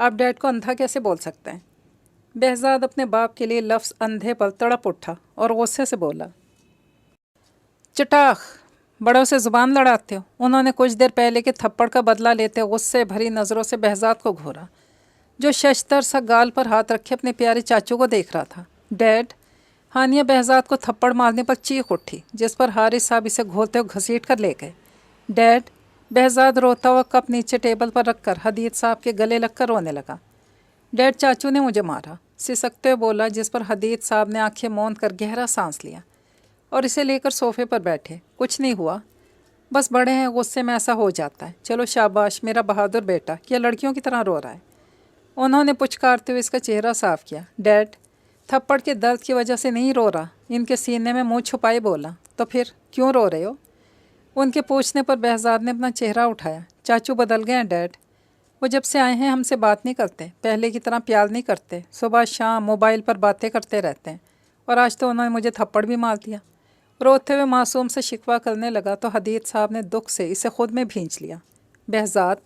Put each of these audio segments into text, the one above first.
آپ ڈیڈ کو اندھا کیسے بول سکتے ہیں؟ بہزاد اپنے باپ کے لیے لفظ اندھے پر تڑپ اٹھا اور غصے سے بولا، چٹاخ، بڑوں سے زبان لڑاتے ہو؟ انہوں نے کچھ دیر پہلے کے تھپڑ کا بدلہ لیتے غصے بھری نظروں سے بہزاد کو گھورا، جو ششتر سا گال پر ہاتھ رکھے اپنے پیارے چاچو کو دیکھ رہا تھا۔ ڈیڈ! ہانیہ بہزاد کو تھپڑ مارنے پر چیخ اٹھی، جس پر حارث صاحب اسے گھولتے ہوئے گھسیٹ کر لے گئے۔ ڈیڈ! بہزاد روتا ہوا کپ نیچے ٹیبل پر رکھ کر حدید صاحب کے گلے لگ کر رونے لگا۔ ڈیڈ، چاچو نے مجھے مارا، سسکتے ہوئے بولا، جس پر حدید صاحب نے آنکھیں موند کر گہرا سانس لیا اور اسے لے کر صوفے پر بیٹھے۔ کچھ نہیں ہوا، بس بڑے ہیں، غصے میں ایسا ہو جاتا ہے۔ چلو شاباش میرا بہادر بیٹا، کیا لڑکیوں کی طرح رو رہا ہے؟ انہوں نے پچکارتے ہوئے اس کا چہرہ صاف کیا۔ ڈیڈ، تھپڑ کے درد کی وجہ سے نہیں رو رہا، ان کے سینے میں منہ چھپائے بولا۔ تو پھر کیوں رو رہے ہو؟ ان کے پوچھنے پر بہزاد نے اپنا چہرہ اٹھایا۔ چاچو بدل گئے ہیں ڈیڈ، وہ جب سے آئے ہیں ہم سے بات نہیں کرتے، پہلے کی طرح پیار نہیں کرتے، صبح شام موبائل پر باتیں کرتے رہتے ہیں، اور آج تو انہوں نے مجھے تھپڑ بھی مار دیا۔ روتے ہوئے معصوم سے شکوہ کرنے لگا تو حدید صاحب نے دکھ سے اسے خود میں بھینچ لیا۔ بہزاد!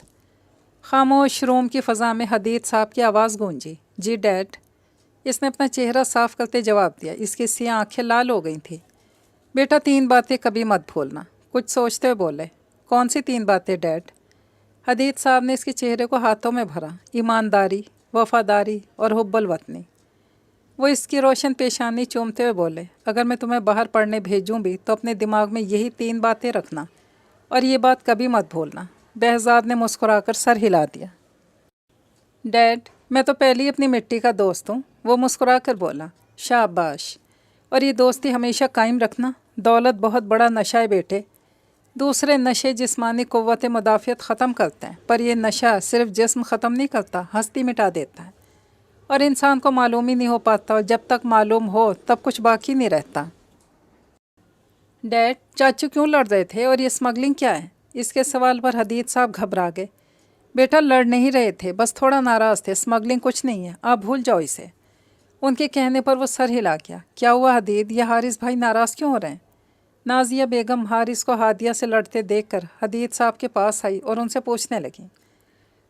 خاموش روم کی فضا میں حدید صاحب کی آواز گونجی۔ جی ڈیڈ! اس نے اپنا چہرہ صاف کرتے جواب دیا، اس کی سیاہ آنکھیں لال ہو گئی تھیں۔ بیٹا 3 باتیں کبھی مت بھولنا، کچھ سوچتے ہوئے بولے۔ کون سی 3 باتیں ڈیڈ؟ حدید صاحب نے اس کے چہرے کو ہاتھوں میں بھرا۔ ایمانداری، وفاداری اور حب الوطنی۔ وہ اس کی روشن پیشانی چومتے ہوئے بولے، اگر میں تمہیں باہر پڑھنے بھیجوں بھی تو اپنے دماغ میں یہی 3 باتیں رکھنا، اور یہ بات کبھی مت بھولنا۔ بہزاد نے مسکرا کر سر ہلا دیا۔ ڈیڈ، میں تو پہلی اپنی مٹی کا دوست ہوں، وہ مسکرا کر بولا۔ شاباش، اور یہ دوستی ہمیشہ قائم رکھنا۔ دولت بہت بڑا نشہ ہے بیٹے، دوسرے نشے جسمانی قوت مدافعت ختم کرتے ہیں، پر یہ نشہ صرف جسم ختم نہیں کرتا، ہستی مٹا دیتا ہے، اور انسان کو معلوم ہی نہیں ہو پاتا، اور جب تک معلوم ہو تب کچھ باقی نہیں رہتا۔ ڈیڈ، چاچو کیوں لڑ رہے تھے، اور یہ اسمگلنگ کیا ہے؟ اس کے سوال پر حدید صاحب گھبرا گئے۔ بیٹا لڑ نہیں رہے تھے، بس تھوڑا ناراض تھے، اسمگلنگ کچھ نہیں ہے، آپ بھول جاؤ اسے۔ ان کے کہنے پر وہ سر ہلا گیا۔ کیا ہوا حدید، یہ حارث بھائی ناراض کیوں ہو رہے ہیں؟ نازیہ بیگم حارث کو ہادیہ سے لڑتے دیکھ کر حدید صاحب کے پاس آئی اور ان سے پوچھنے لگیں،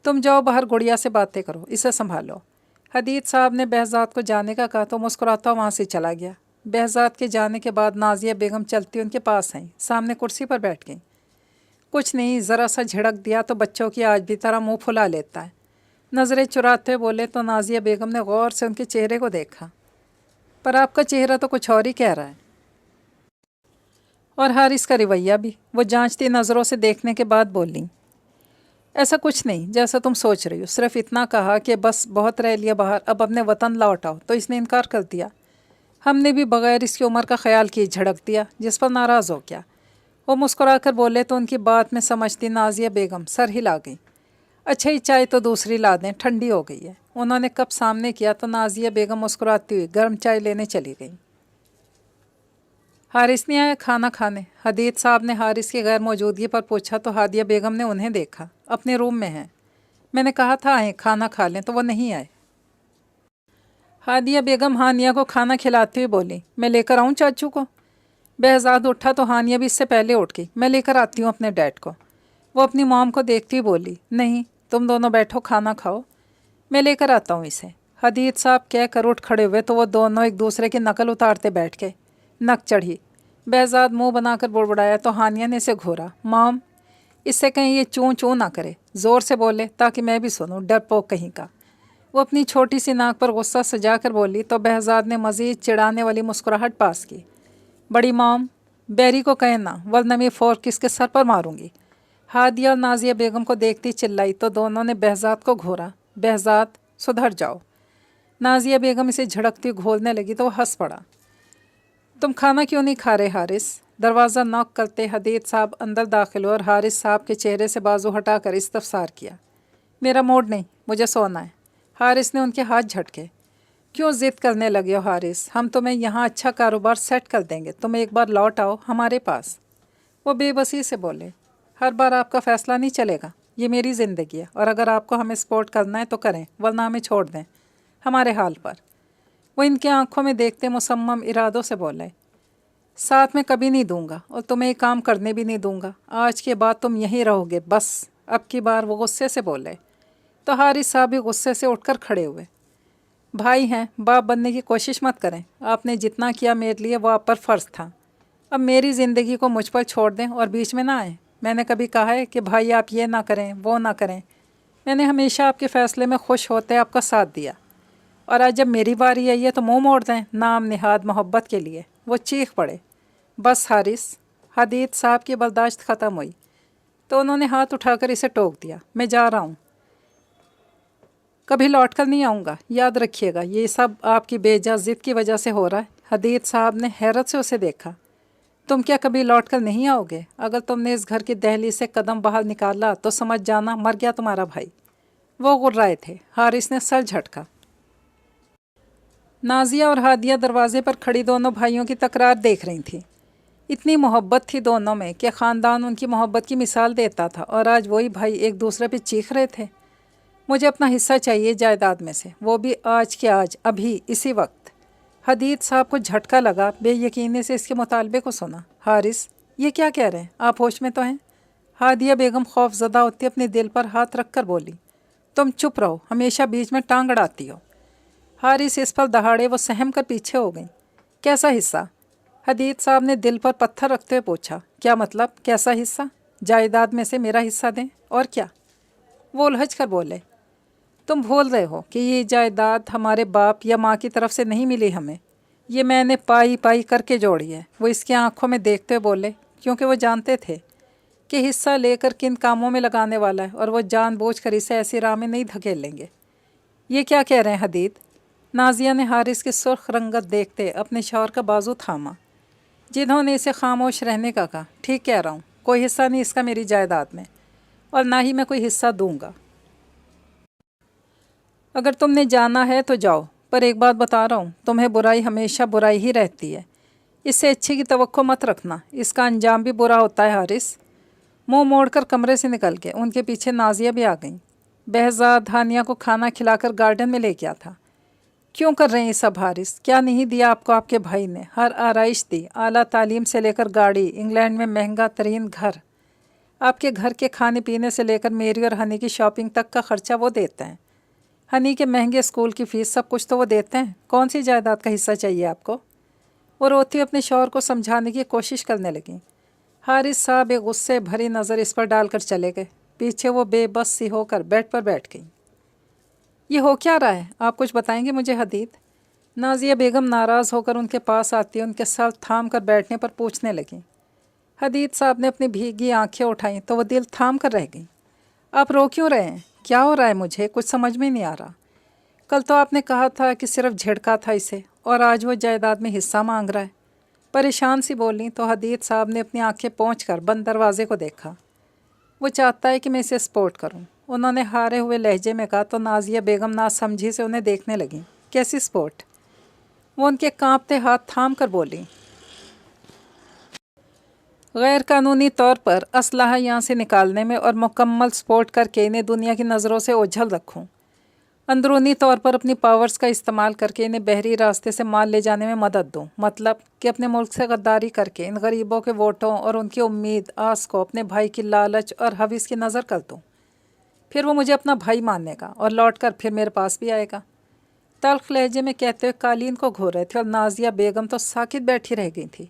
تم جاؤ باہر گڑیا سے باتیں کرو، اسے سنبھالو۔ حدید صاحب نے بہزاد کو جانے کا کہا تو مسکراتا وہاں سے چلا گیا۔ بہزاد کے جانے کے بعد نازیہ بیگم چلتی ان کے پاس آئیں، سامنے کرسی پر بیٹھ گئیں۔ کچھ نہیں، ذرا سا جھڑک دیا تو بچوں کی آج بھی طرح منہ پھلا لیتا ہے، نظریں چراتے بولے تو نازیہ بیگم نے غور سے ان کے چہرے کو دیکھا۔ پر آپ کا چہرہ تو کچھ اور ہی کہہ رہا ہے، اور حارث کا رویہ بھی۔ وہ جانچتی نظروں سے دیکھنے کے بعد بولیں، ایسا کچھ نہیں جیسا تم سوچ رہی ہو، صرف اتنا کہا کہ بس بہت رہ لیا باہر، اب اپنے وطن لوٹ آؤ، تو اس نے انکار کر دیا۔ ہم نے بھی بغیر اس کی عمر کا خیال کیے جھڑک دیا، جس پر ناراض ہو گیا۔ وہ مسکرا کر بولے تو ان کی بات میں سمجھتی نازیہ بیگم سر ہلا گئی۔ اچھا ہی چائے تو دوسری لا دیں، ٹھنڈی ہو گئی ہے۔ انہوں نے کپ سامنے کیا تو نازیہ بیگم مسکراتی ہوئی گرم چائے لینے چلی گئیں۔ حارث نہیں آیا کھانا کھانے؟ حدید صاحب نے حارث کی غیر موجودگی پر پوچھا تو ہادیہ بیگم نے انہیں دیکھا، اپنے روم میں ہیں، میں نے کہا تھا آئیں کھانا کھا لیں تو وہ نہیں آئے۔ ہادیہ بیگم ہانیہ کو کھانا کھلاتی ہوئی بولی، میں لے کر آؤں چاچو کو؟ بہزاد اٹھا تو ہانیہ بھی اس سے پہلے اٹھ گئی، میں لے کر آتی ہوں اپنے ڈیڈ کو۔ وہ اپنی موم کو دیکھتی ہوئی بولی، نہیں تم دونوں بیٹھو کھانا کھاؤ، میں لے کر آتا ہوں اسے۔ حدید صاحب کہہ کر اٹھ کھڑے ہوئے تو وہ دونوں ایک دوسرے کی نقل اتارتے بیٹھ گئے۔ نک چڑھی، بہزاد منہ بنا کر بڑبڑایا تو ہانیہ نے اسے گھورا۔ مام، اس سے کہیں یہ چوں چوں نہ کرے، زور سے بولے تاکہ میں بھی سنوں، ڈرپوک کہیں کا۔ وہ اپنی چھوٹی سی ناک پر غصہ سجا کر بولی تو بہزاد نے مزید چڑھانے والی مسکراہٹ پاس کی۔ بڑی مام، بیری کو کہنا ورنہ میں فورک اس کے سر پر ماروں گی۔ ہادیہ اور نازیہ بیگم کو دیکھتی چلائی تو دونوں نے بہزاد کو گھورا۔ بہزاد سدھر جاؤ۔ نازیہ بیگم اسے جھڑکتی گھولنے لگی تو وہ ہنس پڑا۔ تم کھانا کیوں نہیں کھا رہے حارث؟ دروازہ نوک کرتے حدید صاحب اندر داخل ہوئے اور حارث صاحب کے چہرے سے بازو ہٹا کر استفسار کیا۔ میرا موڈ نہیں، مجھے سونا ہے۔ حارث نے ان کے ہاتھ جھٹکے۔ کیوں ضد کرنے لگے ہو حارث، ہم تمہیں یہاں اچھا کاروبار سیٹ کر دیں گے، تم ایک بار لوٹ آؤ ہمارے پاس۔ وہ بے بسی سے بولے، ہر بار آپ کا فیصلہ نہیں چلے گا، یہ میری زندگی ہے، اور اگر آپ کو ہمیں سپورٹ کرنا ہے تو کریں ورنہ ہمیں چھوڑ دیں ہمارے حال پر۔ وہ ان کے آنکھوں میں دیکھتے مصمم ارادوں سے بولے، ساتھ میں کبھی نہیں دوں گا اور تمہیں ایک کام کرنے بھی نہیں دوں گا، آج کے بعد تم یہیں رہو گے بس۔ اب کی بار وہ غصے سے بولے، تو حارث صاحب بھی غصے سے اٹھ کر کھڑے ہوئے۔ بھائی ہیں، باپ بننے کی کوشش مت کریں، آپ نے جتنا کیا میرے لیے وہ آپ پر فرض تھا، اب میری زندگی کو مجھ پر چھوڑ دیں اور بیچ میں نہ آئیں۔ میں نے کبھی کہا ہے کہ بھائی آپ یہ نہ کریں وہ نہ کریں؟ میں نے ہمیشہ آپ کے فیصلے میں خوش ہوتے آپ کا ساتھ دیا، اور آج جب میری باری آئی ہے تو منہ موڑ دیں نام نہاد محبت کے لیے؟ وہ چیخ پڑے۔ بس حارث، حدید صاحب کی برداشت ختم ہوئی تو انہوں نے ہاتھ اٹھا کر اسے ٹوک دیا۔ میں جا رہا ہوں، کبھی لوٹ کر نہیں آؤں گا، یاد رکھیے گا یہ سب آپ کی بے جا ضد کی وجہ سے ہو رہا ہے۔ حدید صاحب نے حیرت سے اسے دیکھا۔ تم کیا کبھی لوٹ کر نہیں آؤ گے؟ اگر تم نے اس گھر کی دہلیز سے قدم باہر نکالا تو سمجھ جانا مر گیا تمہارا بھائی۔ وہ غرائے تھے۔ حارث نے سر جھٹکا۔ نازیہ اور ہادیہ دروازے پر کھڑی دونوں بھائیوں کی تکرار دیکھ رہی تھیں۔ اتنی محبت تھی دونوں میں کہ خاندان ان کی محبت کی مثال دیتا تھا، اور آج وہی بھائی ایک دوسرے پہ چیخ رہے تھے۔ مجھے اپنا حصہ چاہیے جائیداد میں سے، وہ بھی آج کے آج، ابھی اسی وقت۔ حدید صاحب کو جھٹکا لگا، بے یقینی سے اس کے مطالبے کو سنا۔ حارث، یہ کیا کہہ رہے ہیں؟ آپ ہوش میں تو ہیں؟ ہادیہ بیگم خوف زدہ ہوتی اپنے دل پر ہاتھ رکھ کر بولی۔ تم چپ رہو، ہمیشہ بیچ میں ٹانگ اڑاتی ہو۔ حارث اس پر دہاڑے وہ سہم کر پیچھے ہو گئیں۔ کیسا حصہ؟ حدید صاحب نے دل پر پتھر رکھتے ہوئے پوچھا۔ کیا مطلب کیسا حصہ؟ جائیداد میں سے میرا حصہ دیں، اور کیا؟ وہ الجھ کر بولے۔ تم بھول رہے ہو کہ یہ جائیداد ہمارے باپ یا ماں کی طرف سے نہیں ملی ہمیں، یہ میں نے پائی پائی کر کے جوڑی ہے۔ وہ اس کی آنکھوں میں دیکھتے بولے، کیونکہ وہ جانتے تھے کہ حصہ لے کر کن کاموں میں لگانے والا ہے، اور وہ جان بوجھ کر اسے ایسی راہ میں نہیں دھکیل لیں گے۔ یہ کیا کہہ رہے ہیں حدید؟ نازیہ نے حارث کی سرخ رنگت دیکھتے اپنے شوہر کا بازو تھاما، جنہوں نے اسے خاموش رہنے کا کہا۔ ٹھیک کہہ رہا ہوں، کوئی حصہ نہیں اس کا میری جائیداد میں، اور نہ ہی میں کوئی حصہ دوں گا۔ اگر تم نے جانا ہے تو جاؤ، پر ایک بات بتا رہا ہوں، تمہیں برائی ہمیشہ برائی ہی رہتی ہے، اس سے اچھی کی توقع مت رکھنا، اس کا انجام بھی برا ہوتا ہے۔ حارث منہ موڑ کر کمرے سے نکل کے ان کے پیچھے نازیہ بھی آ گئیں۔ بہزاد ہانیہ کو کھانا کھلا کر گارڈن میں لے گیا تھا۔ کیوں کر رہے ہیں یہ سب حارث؟ کیا نہیں دیا آپ کو آپ کے بھائی نے؟ ہر آرائش دی، اعلیٰ تعلیم سے لے کر گاڑی، انگلینڈ میں مہنگا ترین گھر، آپ کے گھر کے کھانے پینے سے لے کر میری اور ہنی کی شاپنگ تک کا خرچہ وہ دیتے ہیں۔ ہنی کے مہنگے اسکول کی فیس، سب کچھ تو وہ دیتے ہیں۔ کون سی جائیداد کا حصہ چاہیے آپ کو؟ وہ روتی اپنے شوہر کو سمجھانے کی کوشش کرنے لگیں۔ حارث صاحب ایک غصے بھری نظر اس پر ڈال کر چلے گئے۔ پیچھے وہ بے بس سی ہو کر بیڈ پر بیٹھ گئیں۔ یہ ہو کیا رہا ہے؟ آپ کچھ بتائیں گے مجھے حدید؟ نازیہ بیگم ناراض ہو کر ان کے پاس آتی ان کے سر تھام کر بیٹھنے پر پوچھنے لگیں۔ حدید صاحب نے اپنی بھیگی آنکھیں اٹھائیں تو وہ دل تھام کر رہ گئیں۔ آپ رو کیوں رہے ہیں؟ کیا ہو رہا ہے؟ مجھے کچھ سمجھ میں نہیں آ رہا۔ کل تو آپ نے کہا تھا کہ صرف جھڑکا تھا اسے، اور آج وہ جائیداد میں حصہ مانگ رہا ہے۔ پریشان سی بولیں تو حدید صاحب نے اپنی آنکھیں پونچھ کر بند دروازے کو دیکھا۔ وہ چاہتا ہے کہ میں اسے سپورٹ کروں، انہوں نے ہارے ہوئے لہجے میں کہا تو نازیہ بیگم ناسمجھی سے انہیں دیکھنے لگیں۔ کیسی سپورٹ؟ وہ ان کے کانپتے ہاتھ تھام کر بولیں۔ غیر قانونی طور پر اسلحہ یہاں سے نکالنے میں، اور مکمل سپورٹ کر کے انہیں دنیا کی نظروں سے اوجھل رکھوں۔ اندرونی طور پر اپنی پاورز کا استعمال کر کے انہیں بحری راستے سے مال لے جانے میں مدد دوں، مطلب کہ اپنے ملک سے غداری کر کے ان غریبوں کے ووٹوں اور ان کی امید آس کو اپنے بھائی کی لالچ اور حوث کی نظر کر دوں۔ پھر وہ مجھے اپنا بھائی ماننے گا اور لوٹ کر پھر میرے پاس بھی آئے گا۔ تلخ لہجے میں کہتے ہوئے قالین کو گھو رہے تھے، اور نازیہ بیگم تو ساکت بیٹھی رہ گئی تھی۔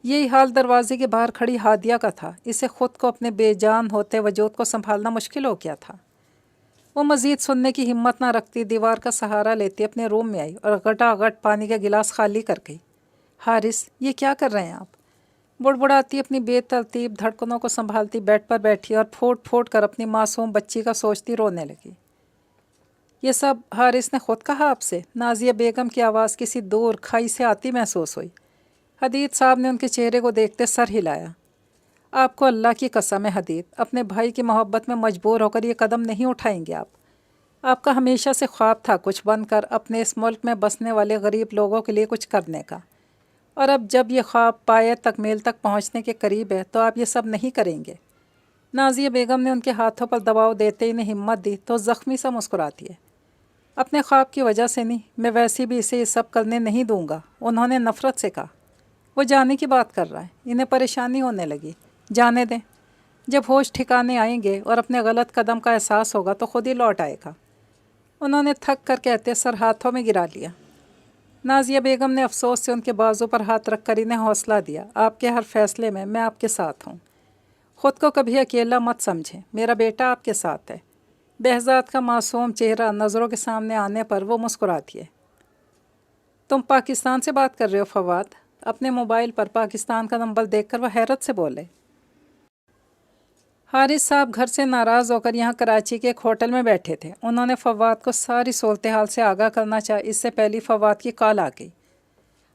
یہی حال دروازے کے باہر کھڑی ہادیہ کا تھا۔ اسے خود کو اپنے بے جان ہوتے وجود کو سنبھالنا مشکل ہو گیا تھا۔ وہ مزید سننے کی ہمت نہ رکھتی دیوار کا سہارا لیتی اپنے روم میں آئی اور گٹا گٹ پانی کا گلاس خالی کر گئی۔ حارث، یہ کیا کر رہے ہیں آپ؟ بڑبڑاتی اپنی بے ترتیب دھڑکنوں کو سنبھالتی بیڈ پر بیٹھی اور پھوٹ پھوٹ کر اپنی معصوم بچی کا سوچتی رونے لگی۔ یہ سب حارث نے خود کہا آپ سے؟ نازیہ بیگم کی آواز کسی دور کھائی سے آتی محسوس ہوئی۔ حدید صاحب نے ان کے چہرے کو دیکھتے سر ہلایا۔ آپ کو اللہ کی قسم ہے حدید، اپنے بھائی کی محبت میں مجبور ہو کر یہ قدم نہیں اٹھائیں گے آپ کا ہمیشہ سے خواب تھا کچھ بن کر اپنے اس ملک میں بسنے والے غریب لوگوں کے لیے کچھ کرنے کا، اور اب جب یہ خواب پایہ تکمیل تک پہنچنے کے قریب ہے تو آپ یہ سب نہیں کریں گے۔ نازیہ بیگم نے ان کے ہاتھوں پر دباؤ دیتے انہیں ہمت دی تو زخمی سا مسکراتی ہے۔ اپنے خواب کی وجہ سے نہیں، میں ویسے بھی اسے یہ سب کرنے نہیں دوں گا، انہوں نے نفرت سے کہا۔ وہ جانے کی بات کر رہا ہے، انہیں پریشانی ہونے لگی۔ جانے دیں۔ جب ہوش ٹھکانے آئیں گے اور اپنے غلط قدم کا احساس ہوگا تو خود ہی لوٹ آئے گا۔ انہوں نے تھک کر کہتے سر ہاتھوں میں گرا لیا۔ نازیہ بیگم نے افسوس سے ان کے بازو پر ہاتھ رکھ کر انہیں حوصلہ دیا۔ آپ کے ہر فیصلے میں آپ کے ساتھ ہوں، خود کو کبھی اکیلا مت سمجھیں، میرا بیٹا آپ کے ساتھ ہے۔ بہزاد کا معصوم چہرہ نظروں کے سامنے آنے پر وہ مسکرا دیے۔ تم پاکستان سے بات کر رہے ہو فواد؟ اپنے موبائل پر پاکستان کا نمبر دیکھ کر وہ حیرت سے بولے۔ حارث صاحب گھر سے ناراض ہو کر یہاں کراچی کے ایک ہوٹل میں بیٹھے تھے۔ انہوں نے فواد کو ساری صورتحال سے آگاہ کرنا چاہا، اس سے پہلی فواد کی کال آ گئی۔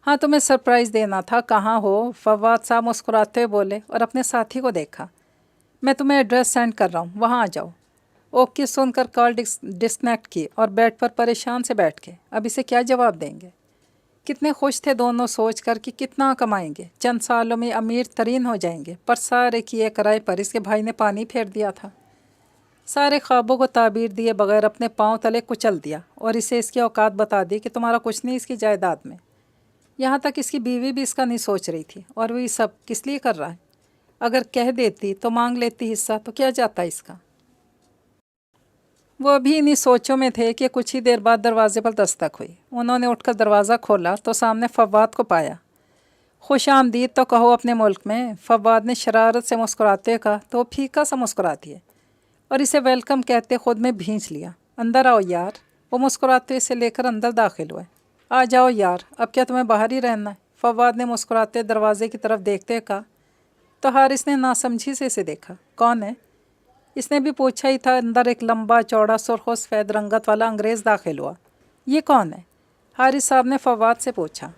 ہاں تمہیں سرپرائز دینا تھا، کہاں ہو؟ فواد صاحب مسکراتے ہوئے بولے اور اپنے ساتھی کو دیکھا۔ میں تمہیں ایڈریس سینڈ کر رہا ہوں، وہاں آ جاؤ۔ اوکے سن کر کال ڈسکنیکٹ کی اور بیڈ پر پریشان سے بیٹھ گئے۔ اب اسے کیا جواب دیں گے؟ کتنے خوش تھے دونوں سوچ کر کہ کتنا کمائیں گے، چند سالوں میں امیر ترین ہو جائیں گے، پر سارے کیے کرائے پر اس کے بھائی نے پانی پھیر دیا تھا۔ سارے خوابوں کو تعبیر دیے بغیر اپنے پاؤں تلے کچل دیا اور اسے اس کی اوقات بتا دی کہ تمہارا کچھ نہیں اس کی جائیداد میں۔ یہاں تک اس کی بیوی بھی اس کا نہیں سوچ رہی تھی، اور وہ یہ سب کس لیے کر رہا ہے؟ اگر کہہ دیتی تو مانگ لیتی حصہ، تو کیا جاتا اس کا؟ وہ ابھی انہی سوچوں میں تھے کہ کچھ ہی دیر بعد دروازے پر دستک ہوئی۔ انہوں نے اٹھ کر دروازہ کھولا تو سامنے فواد کو پایا۔ خوش آمدید تو کہو اپنے ملک میں، فواد نے شرارت سے مسکراتے کہا تو وہ پھیکا سا مسکرا دیے اور اسے ویلکم کہتے خود میں بھینچ لیا۔ اندر آؤ یار، وہ مسکراتے اسے لے کر اندر داخل ہوئے۔ آ جاؤ یار، اب کیا تمہیں باہر ہی رہنا ہے؟ فواد نے مسکراتے دروازے کی طرف دیکھتے کہا تو حارث نے ناسمجھی سے اسے دیکھا۔ کون ہے؟ اس نے بھی پوچھا ہی تھا۔ اندر ایک لمبا چوڑا سرخ و سفید رنگت والا انگریز داخل ہوا۔ یہ کون ہے؟ حارث صاحب نے فواد سے پوچھا۔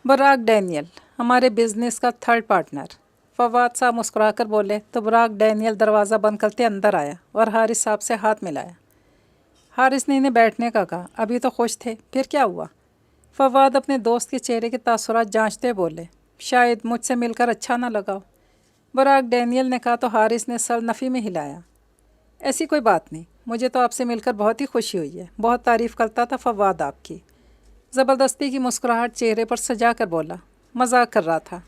براک ڈینیل، ہمارے بزنس کا تھرڈ پارٹنر، فواد صاحب مسکرا کر بولے تو براک ڈینیل دروازہ بند کرتے اندر آیا اور حارث صاحب سے ہاتھ ملایا۔ حارث نے انہیں بیٹھنے کا کہا۔ ابھی تو خوش تھے، پھر کیا ہوا؟ فواد اپنے دوست کے چہرے کے تاثرات جانچتے بولے۔ شاید مجھ سے مل کر اچھا نہ لگا ہو، براک ڈینیل نے کہا تو حارث نے سر نفی میں ہلایا۔ ایسی کوئی بات نہیں، مجھے تو آپ سے مل کر بہت ہی خوشی ہوئی ہے، بہت تعریف کرتا تھا فواد آپ کی۔ زبردستی کی مسکراہٹ چہرے پر سجا کر بولا۔ مذاق کر رہا تھا۔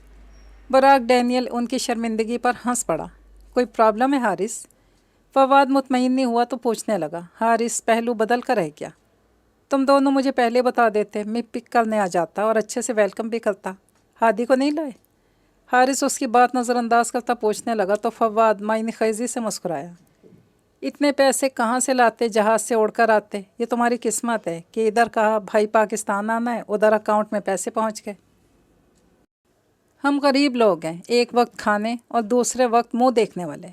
براک ڈینیل ان کی شرمندگی پر ہنس پڑا۔ کوئی پرابلم ہے حارث؟ فواد مطمئن نہیں ہوا تو پوچھنے لگا۔ حارث پہلو بدل کر رہ گیا۔ تم دونوں مجھے پہلے بتا دیتے، میں پک کرنے آ جاتا اور اچھے سے ویلکم بھی کرتا۔ ہادی کو نہیں لائے؟ حارث اس کی بات نظر انداز کرتا پوچھنے لگا تو فواد معنی خیزی سے مسکرایا۔ اتنے پیسے کہاں سے لاتے، جہاز سے اڑ کر آتے؟ یہ تمہاری قسمت ہے کہ ادھر کہا بھائی پاکستان آنا ہے، ادھر اکاؤنٹ میں پیسے پہنچ گئے۔ ہم غریب لوگ ہیں، ایک وقت کھانے اور دوسرے وقت منہ دیکھنے والے۔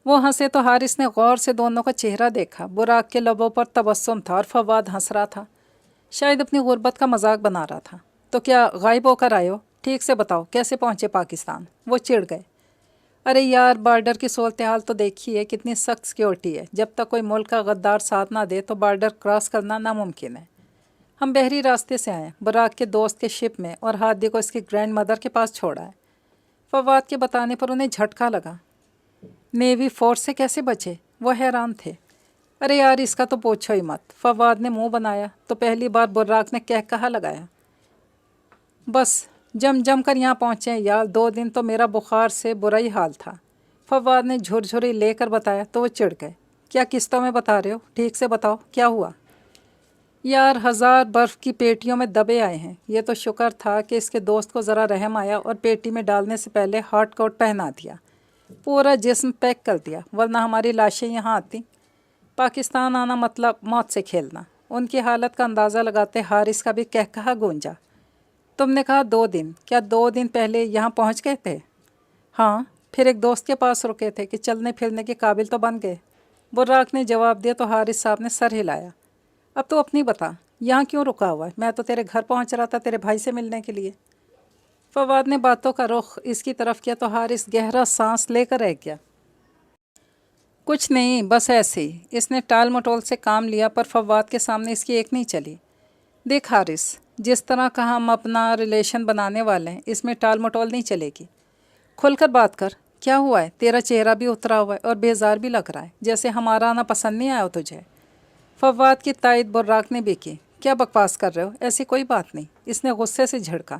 وہ ہنسے تو حارث نے غور سے دونوں کا چہرہ دیکھا۔ براق کے لبوں پر تبسم تھا اور فواد ہنس رہا تھا، شاید اپنی غربت کا مذاق بنا رہا تھا۔ تو کیا غائب ہو کر آئے ہو؟ ٹھیک سے بتاؤ کیسے پہنچے پاکستان؟ وہ چڑ گئے۔ ارے یار، بارڈر کی صورتحال تو دیکھیے، کتنی سخت سیکیورٹی ہے، جب تک کوئی ملک کا غدار ساتھ نہ دے تو بارڈر کراس کرنا ناممکن ہے۔ ہم بحری راستے سے آئے ہیں، براق کے دوست کے شپ میں، اور ہادی کو اس کی گرینڈ مدر کے پاس چھوڑا ہے۔ فواد کے بتانے پر انہیں جھٹکا لگا۔ نیوی فورس سے کیسے بچے؟ وہ حیران تھے۔ ارے یار، اس کا تو پوچھو ہی مت، فواد نے منہ بنایا تو پہلی بار براق نے کہا لگایا۔ بس جم کر یہاں پہنچے ہیں یار، 2 دن تو میرا بخار سے برا ہی حال تھا۔ فواد نے جھرجھری لے کر بتایا تو وہ چڑ گئے۔ کیا قسطوں میں بتا رہے ہو؟ ٹھیک سے بتاؤ کیا ہوا؟ یار، 1000 برف کی پیٹیوں میں دبے آئے ہیں۔ یہ تو شکر تھا کہ اس کے دوست کو ذرا رحم آیا اور پیٹی میں ڈالنے سے پہلے ہارڈ کوٹ پہنا دیا، پورا جسم پیک کر دیا، ورنہ ہماری لاشیں یہاں آتی۔ پاکستان آنا مطلب موت سے کھیلنا۔ ان کی حالت کا اندازہ لگاتے حارث کا بھی کہا گونجا۔ تم نے کہا 2 دن، کیا 2 دن پہلے یہاں پہنچ گئے تھے؟ ہاں، پھر ایک دوست کے پاس رکے تھے کہ چلنے پھرنے کے قابل تو بن گئے۔ براق نے جواب دیا تو حارث صاحب نے سر ہلایا۔ اب تو اپنی بتا، یہاں کیوں رکا ہوا ہے؟ میں تو تیرے گھر پہنچ رہا تھا تیرے بھائی سے ملنے کے لیے۔ فواد نے باتوں کا رخ اس کی طرف کیا تو حارث گہرا سانس لے کر رہ گیا۔ کچھ نہیں، بس ایسے ہی۔ اس نے ٹال مٹول سے کام لیا پر فواد کے سامنے اس کی ایک نہیں چلی۔ دیکھ حارث، جس طرح کا ہم اپنا ریلیشن بنانے والے ہیں، اس میں ٹال مٹول نہیں چلے گی۔ کھل کر بات کر، کیا ہوا ہے؟ تیرا چہرہ بھی اترا ہوا ہے اور بیزار بھی لگ رہا ہے، جیسے ہمارا آنا پسند نہیں آیا تجھے۔ فواد کی تائید براق نے بھی کی۔ کیا بکواس کر رہے ہو؟ ایسی کوئی بات نہیں، اس نے غصے سے جھڑکا۔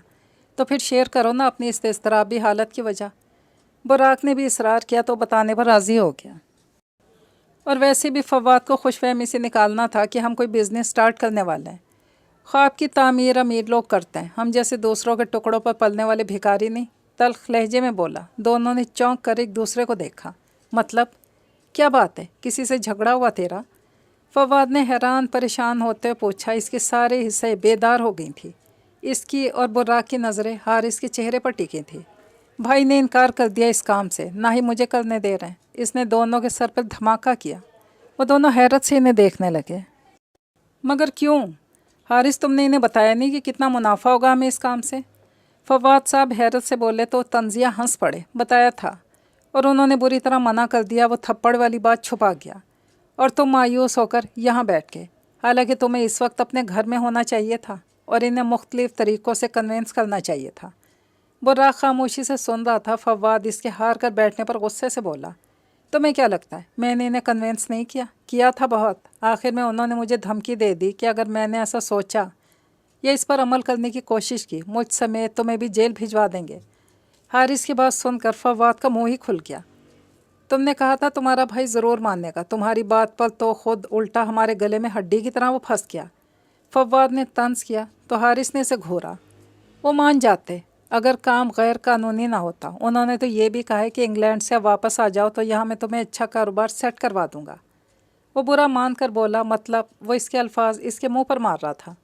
تو پھر شیئر کرو نا اپنی اس اضطرابی حالت کی وجہ۔ براق نے بھی اصرار کیا تو بتانے پر راضی ہو گیا، اور ویسے بھی فواد کو خوش فہمی سے نکالنا تھا کہ ہم کوئی بزنس سٹارٹ کرنے والے ہیں۔ خواب کی تعمیر امیر لوگ کرتے ہیں، ہم جیسے دوسروں کے ٹکڑوں پر پلنے والے بھکاری نہیں، تلخ لہجے میں بولا۔ دونوں نے چونک کر ایک دوسرے کو دیکھا۔ مطلب کیا بات ہے، کسی سے جھگڑا ہوا تیرا؟ فواد نے حیران پریشان ہوتے ہوئے پوچھا۔ اس کے سارے حصے بیدار ہو گئی تھی، اس کی اور براق کی نظریں حارث کے چہرے پر ٹکی تھی۔ بھائی نے انکار کر دیا اس کام سے، نہ ہی مجھے کرنے دے رہے ہیں۔ اس نے دونوں کے سر پر دھماکہ کیا۔ وہ دونوں حیرت سے انہیں دیکھنے لگے۔ مگر کیوں حارث، تم نے انہیں بتایا نہیں کہ کتنا منافع ہوگا ہمیں اس کام سے؟ فواد صاحب حیرت سے بولے تو تنزیہ ہنس پڑے۔ بتایا تھا اور انہوں نے بری طرح منع کر دیا۔ وہ تھپڑ والی بات چھپا گیا اور تم مایوس ہو کر یہاں بیٹھ گئے، حالانکہ تمہیں اس وقت اپنے گھر میں ہونا چاہیے تھا اور انہیں مختلف طریقوں سے کنونس کرنا چاہیے تھا۔ براق خاموشی سے سن رہا تھا۔ فواد اس کے ہار کر بیٹھنے پر غصے سے بولا، تمہیں کیا لگتا ہے میں نے انہیں کنونس نہیں کیا تھا بہت۔ آخر میں انہوں نے مجھے دھمکی دے دی کہ اگر میں نے ایسا سوچا یا اس پر عمل کرنے کی کوشش کی، مجھ سمیت تمہیں بھی جیل بھجوا دیں گے۔ حارث کی بات سن کر فواد کا منہ ہی کھل گیا۔ تم نے کہا تھا تمہارا بھائی ضرور ماننے گا، تمہاری بات پر تو خود الٹا ہمارے گلے میں ہڈی کی طرح وہ پھنس گیا۔ فواد نے طنز کیا تو حارث نے اسے گھورا۔ وہ مان جاتے اگر کام غیر قانونی نہ ہوتا۔ انہوں نے تو یہ بھی کہا ہے کہ انگلینڈ سے واپس آ جاؤ تو یہاں میں تمہیں اچھا کاروبار سیٹ کروا دوں گا۔ وہ برا مان کر بولا۔ مطلب وہ اس کے الفاظ اس کے منہ پر مار رہا تھا۔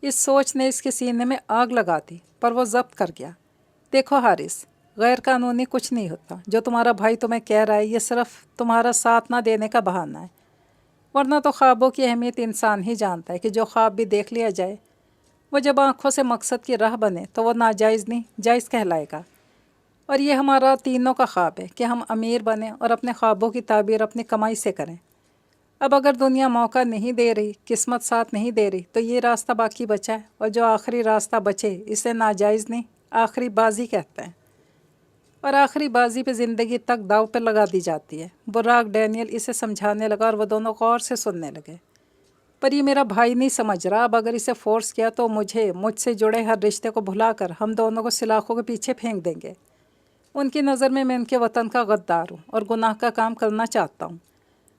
اس سوچ نے اس کے سینے میں آگ لگا دی، پر وہ ضبط کر گیا۔ دیکھو حارث، غیر قانونی کچھ نہیں ہوتا۔ جو تمہارا بھائی تمہیں کہہ رہا ہے یہ صرف تمہارا ساتھ نہ دینے کا بہانہ ہے، ورنہ تو خوابوں کی اہمیت انسان ہی جانتا ہے کہ جو خواب بھی دیکھ لیا جائے وہ جب آنکھوں سے مقصد کی راہ بنے تو وہ ناجائز نہیں جائز کہلائے گا۔ اور یہ ہمارا تینوں کا خواب ہے کہ ہم امیر بنیں اور اپنے خوابوں کی تعبیر اپنی کمائی سے کریں۔ اب اگر دنیا موقع نہیں دے رہی، قسمت ساتھ نہیں دے رہی، تو یہ راستہ باقی بچا ہے، اور جو آخری راستہ بچے اسے ناجائز نہیں آخری بازی کہتے ہیں، اور آخری بازی پہ زندگی تک داؤ پہ لگا دی جاتی ہے۔ براق ڈینیل اسے سمجھانے لگا اور وہ دونوں غور سے سننے لگے۔ پر یہ میرا بھائی نہیں سمجھ رہا، اب اگر اسے فورس کیا تو مجھ سے جڑے ہر رشتے کو بھلا کر ہم دونوں کو سلاخوں کے پیچھے پھینک دیں گے۔ ان کی نظر میں ان کے وطن کا غدار ہوں اور گناہ کا کام کرنا چاہتا ہوں۔